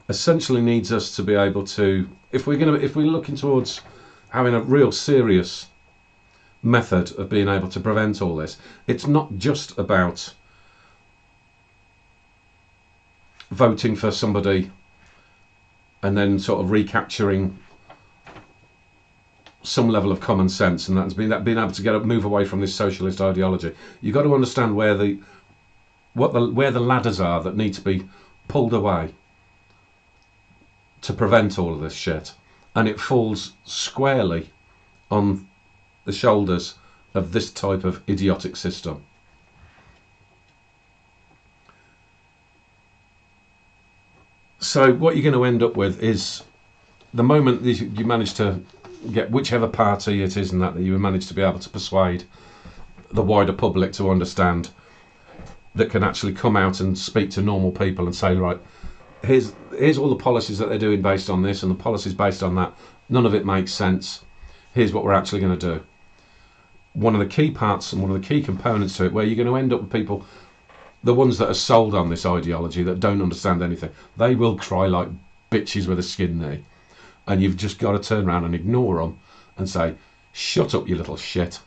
essentially needs us to be able to, if we're looking towards having a real serious method of being able to prevent all this, it's not just about voting for somebody and then sort of recapturing some level of common sense, and that's being able to move away from this socialist ideology. You've got to understand where the ladders are that need to be pulled away to prevent all of this shit, and it falls squarely on the shoulders of this type of idiotic system. So what you're going to end up with is, the moment you manage to get whichever party it is, and that you manage to be able to persuade the wider public to understand, that can actually come out and speak to normal people and say, right, here's all the policies that they're doing based on this, and the policies based on that, none of it makes sense. Here's what we're actually going to do. One of the key parts and one of the key components to it, where you're going to end up with people, the ones that are sold on this ideology, that don't understand anything, they will cry like bitches with a skin knee, and you've just got to turn around and ignore them and say, shut up, you little shit.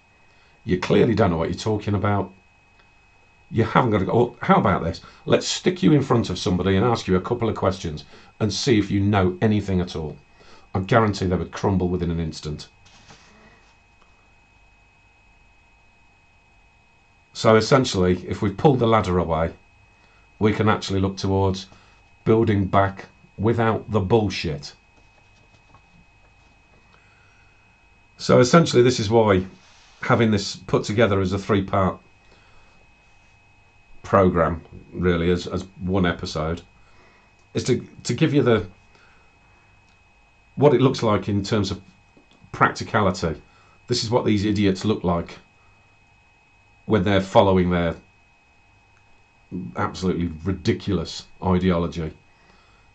You clearly don't know what you're talking about. You haven't got to go, well, how about this? Let's stick you in front of somebody and ask you a couple of questions and see if you know anything at all. I guarantee they would crumble within an instant. So essentially, if we pull the ladder away, we can actually look towards building back without the bullshit. So essentially, this is why having this put together as a 3-part program, really, as one episode, is to give you what it looks like in terms of practicality. This is what these idiots look like when they're following their absolutely ridiculous ideology.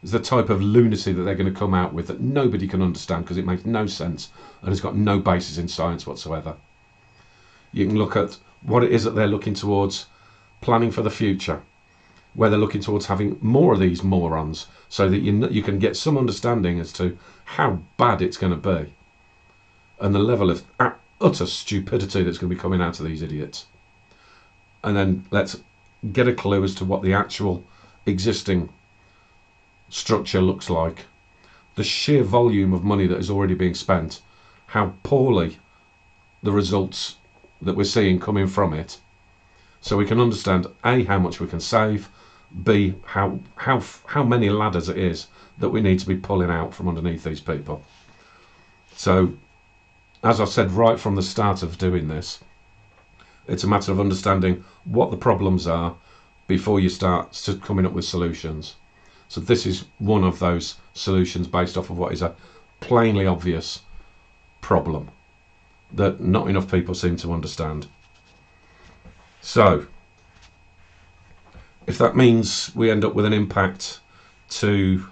It's the type of lunacy that they're going to come out with that nobody can understand, because it makes no sense and it's got no basis in science whatsoever. You can look at what it is that they're looking towards, planning for the future, where they're looking towards having more of these morons, so that you can get some understanding as to how bad it's going to be, and the level of utter stupidity that's going to be coming out of these idiots. And then let's get a clue as to what the actual existing structure looks like, the sheer volume of money that is already being spent, how poorly the results that we're seeing coming from it, so we can understand A, how much we can save, B, how many ladders it is that we need to be pulling out from underneath these people. So, as I said right from the start of doing this, it's a matter of understanding what the problems are before you start coming up with solutions. So this is one of those solutions based off of what is a plainly obvious problem that not enough people seem to understand. So, if that means we end up with an impact to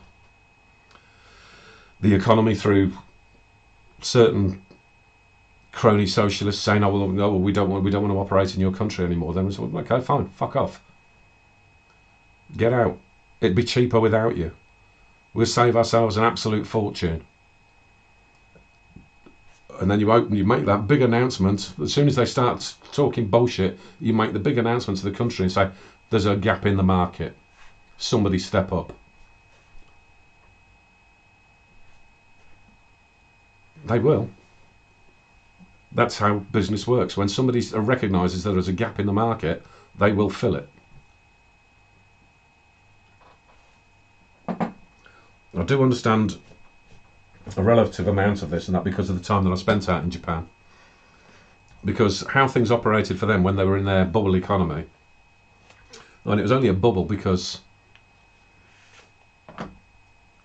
the economy through certain crony socialists saying, "Oh well, no, we don't want to operate in your country anymore," then we say, "Okay, fine, fuck off, get out. It'd be cheaper without you. We'll save ourselves an absolute fortune." And then you make that big announcement. As soon as they start talking bullshit, you make the big announcement to the country and say, "There's a gap in the market. Somebody step up." They will. That's how business works. When somebody recognises there is a gap in the market, they will fill it. I do understand a relative amount of this, and that because of the time that I spent out in Japan. Because how things operated for them when they were in their bubble economy, and it was only a bubble because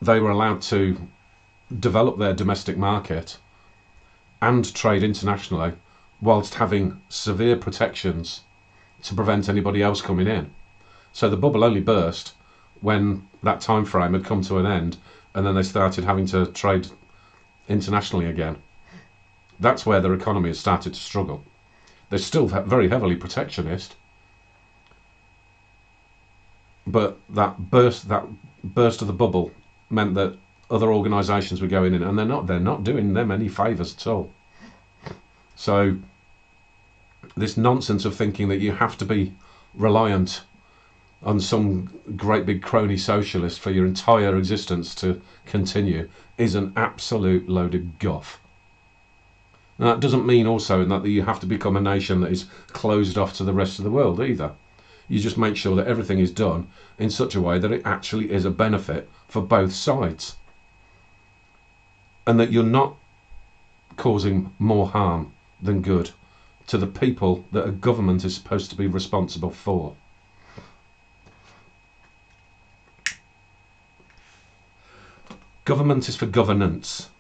they were allowed to develop their domestic market and trade internationally whilst having severe protections to prevent anybody else coming in. So the bubble only burst when that time frame had come to an end, and then they started having to trade internationally again. That's where their economy has started to struggle. They're still very heavily protectionist, but that burst of the bubble meant that other organisations were going in, and they're not doing them any favours at all. So this nonsense of thinking that you have to be reliant on some great big crony socialist for your entire existence to continue is an absolute load of guff. Now, that doesn't mean also that you have to become a nation that is closed off to the rest of the world either. You just make sure that everything is done in such a way that it actually is a benefit for both sides, and that you're not causing more harm than good to the people that a government is supposed to be responsible for. Government is for governance.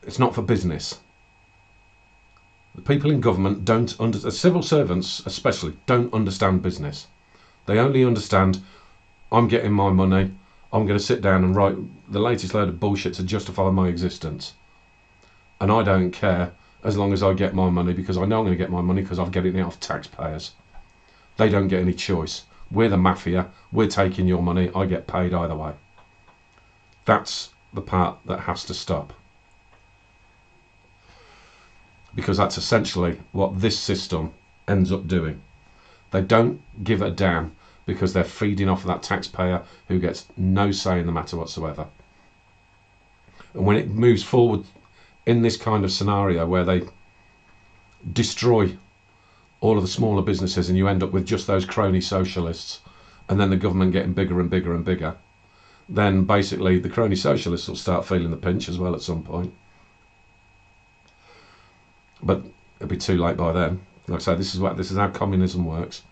It's not for business. The people in government civil servants especially, don't understand business. They only understand, I'm getting my money, I'm going to sit down and write the latest load of bullshit to justify my existence. And I don't care as long as I get my money, because I know I'm going to get my money because I'm getting it off taxpayers. They don't get any choice. We're the mafia, we're taking your money, I get paid either way. That's the part that has to stop. Because that's essentially what this system ends up doing. They don't give a damn because they're feeding off of that taxpayer who gets no say in the matter whatsoever. And when it moves forward in this kind of scenario where they destroy all of the smaller businesses and you end up with just those crony socialists, and then the government getting bigger and bigger and bigger, then basically the crony socialists will start feeling the pinch as well at some point. But it'll be too late by then. Like I say, this is how communism works.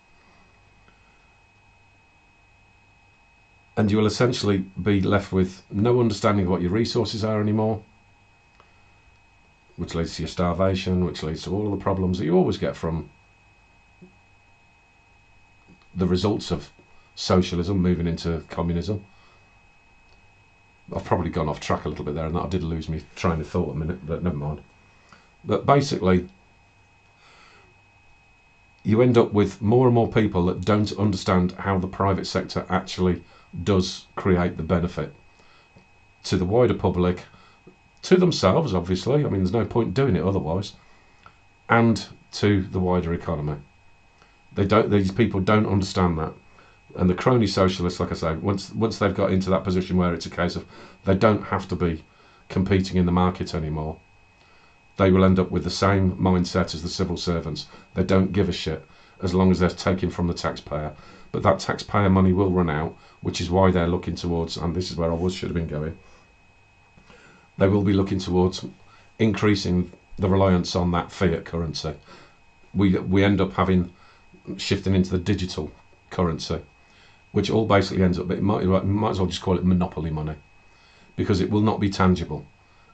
And you will essentially be left with no understanding of what your resources are anymore, which leads to your starvation, which leads to all of the problems that you always get from the results of socialism moving into communism. I've probably gone off track a little bit there, and that I did lose me train of thought a minute, but never mind. But basically, you end up with more and more people that don't understand how the private sector actually does create the benefit to the wider public, to themselves, obviously. I mean, there's no point doing it otherwise, and to the wider economy. These people don't understand that. And the crony socialists, like I say, once they've got into that position where it's a case of they don't have to be competing in the market anymore, they will end up with the same mindset as the civil servants. They don't give a shit as long as they're taking from the taxpayer. But that taxpayer money will run out, which is why they're looking towards, and this is where I should have been going, they will be looking towards increasing the reliance on that fiat currency. We end up shifting into the digital currency, which all basically ends up, might as well just call it monopoly money, because it will not be tangible.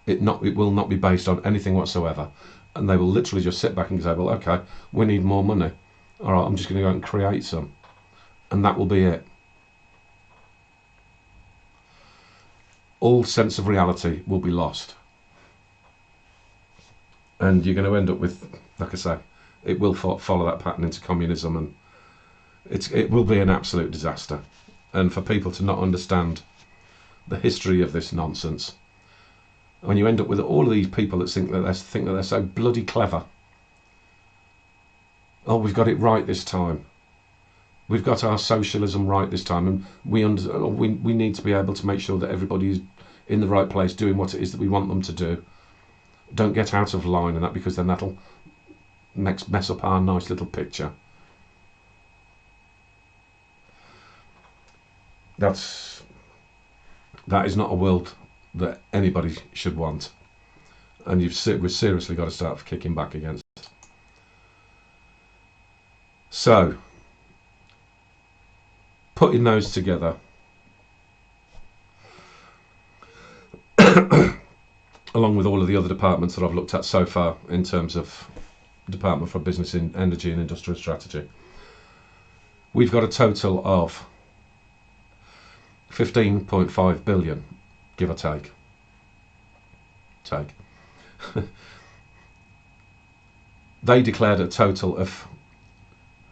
It will not be based on anything whatsoever, and they will literally just sit back and say, well, okay, we need more money. All right, I'm just going to go out and create some, and that will be it. All sense of reality will be lost, and you're going to end up with, like I say, it will follow that pattern into communism, and it will be an absolute disaster. And for people to not understand the history of this nonsense, when you end up with all of these people that think that they're so bloody clever. Oh, we've got it right this time. We've got our socialism right this time, and we need to be able to make sure that everybody is in the right place, doing what it is that we want them to do. Don't get out of line and that, because then that'll mess up our nice little picture. That is not a world that anybody should want, and we've seriously got to start kicking back against. So, putting those together, along with all of the other departments that I've looked at so far in terms of Department for Business in Energy and Industrial Strategy. We've got a total of 15.5 billion, give or take. They declared a total of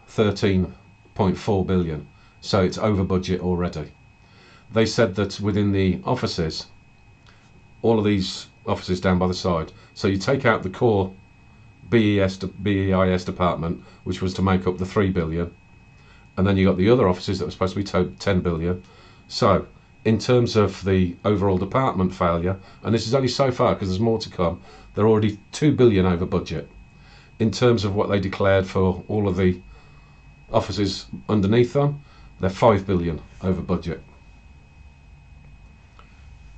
13.4 billion, so it's over budget already. They said that within the offices, all of these offices down by the side, so you take out the core BES department, which was to make up the 3 billion, and then you got the other offices that were supposed to be 10 billion. So in terms of the overall department failure, and this is only so far because there's more to come, they're already 2 billion over budget. In terms of what they declared for all of the offices underneath them, they're 5 billion over budget.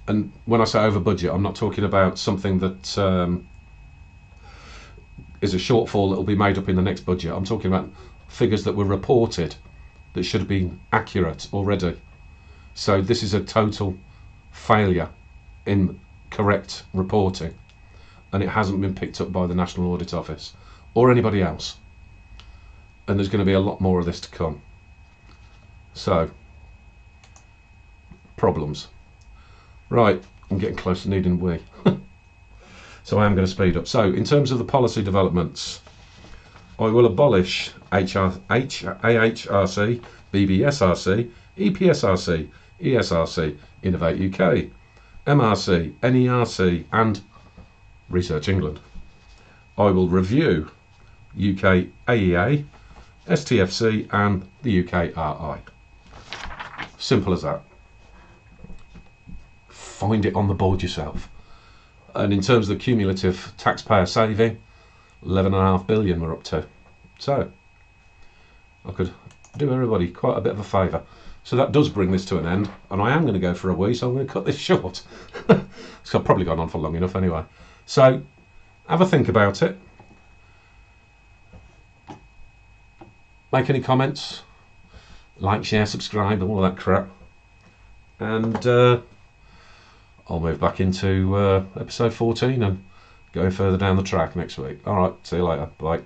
And when I say over budget, I'm not talking about something that is a shortfall that will be made up in the next budget. I'm talking about figures that were reported that should have been accurate already. So this is a total failure in correct reporting, and it hasn't been picked up by the National Audit Office or anybody else. And there's going to be a lot more of this to come. So, problems. Right, I'm getting close to needing a wee. So I am going to speed up. So in terms of the policy developments, I will abolish AHRC, BBSRC, EPSRC, ESRC, Innovate UK, MRC, NERC and Research England. I will review UKAEA, STFC and the UKRI. Simple as that. Find it on the board yourself. And in terms of the cumulative taxpayer saving, 11.5 billion we're up to. So I could do everybody quite a bit of a favour. So that does bring this to an end, and I am going to go for a wee, so I'm going to cut this short. So I've probably gone on for long enough anyway. So have a think about it. Make any comments, like, share, subscribe, all of that crap. And I'll move back into episode 14 and go further down the track next week. All right, see you later. Bye.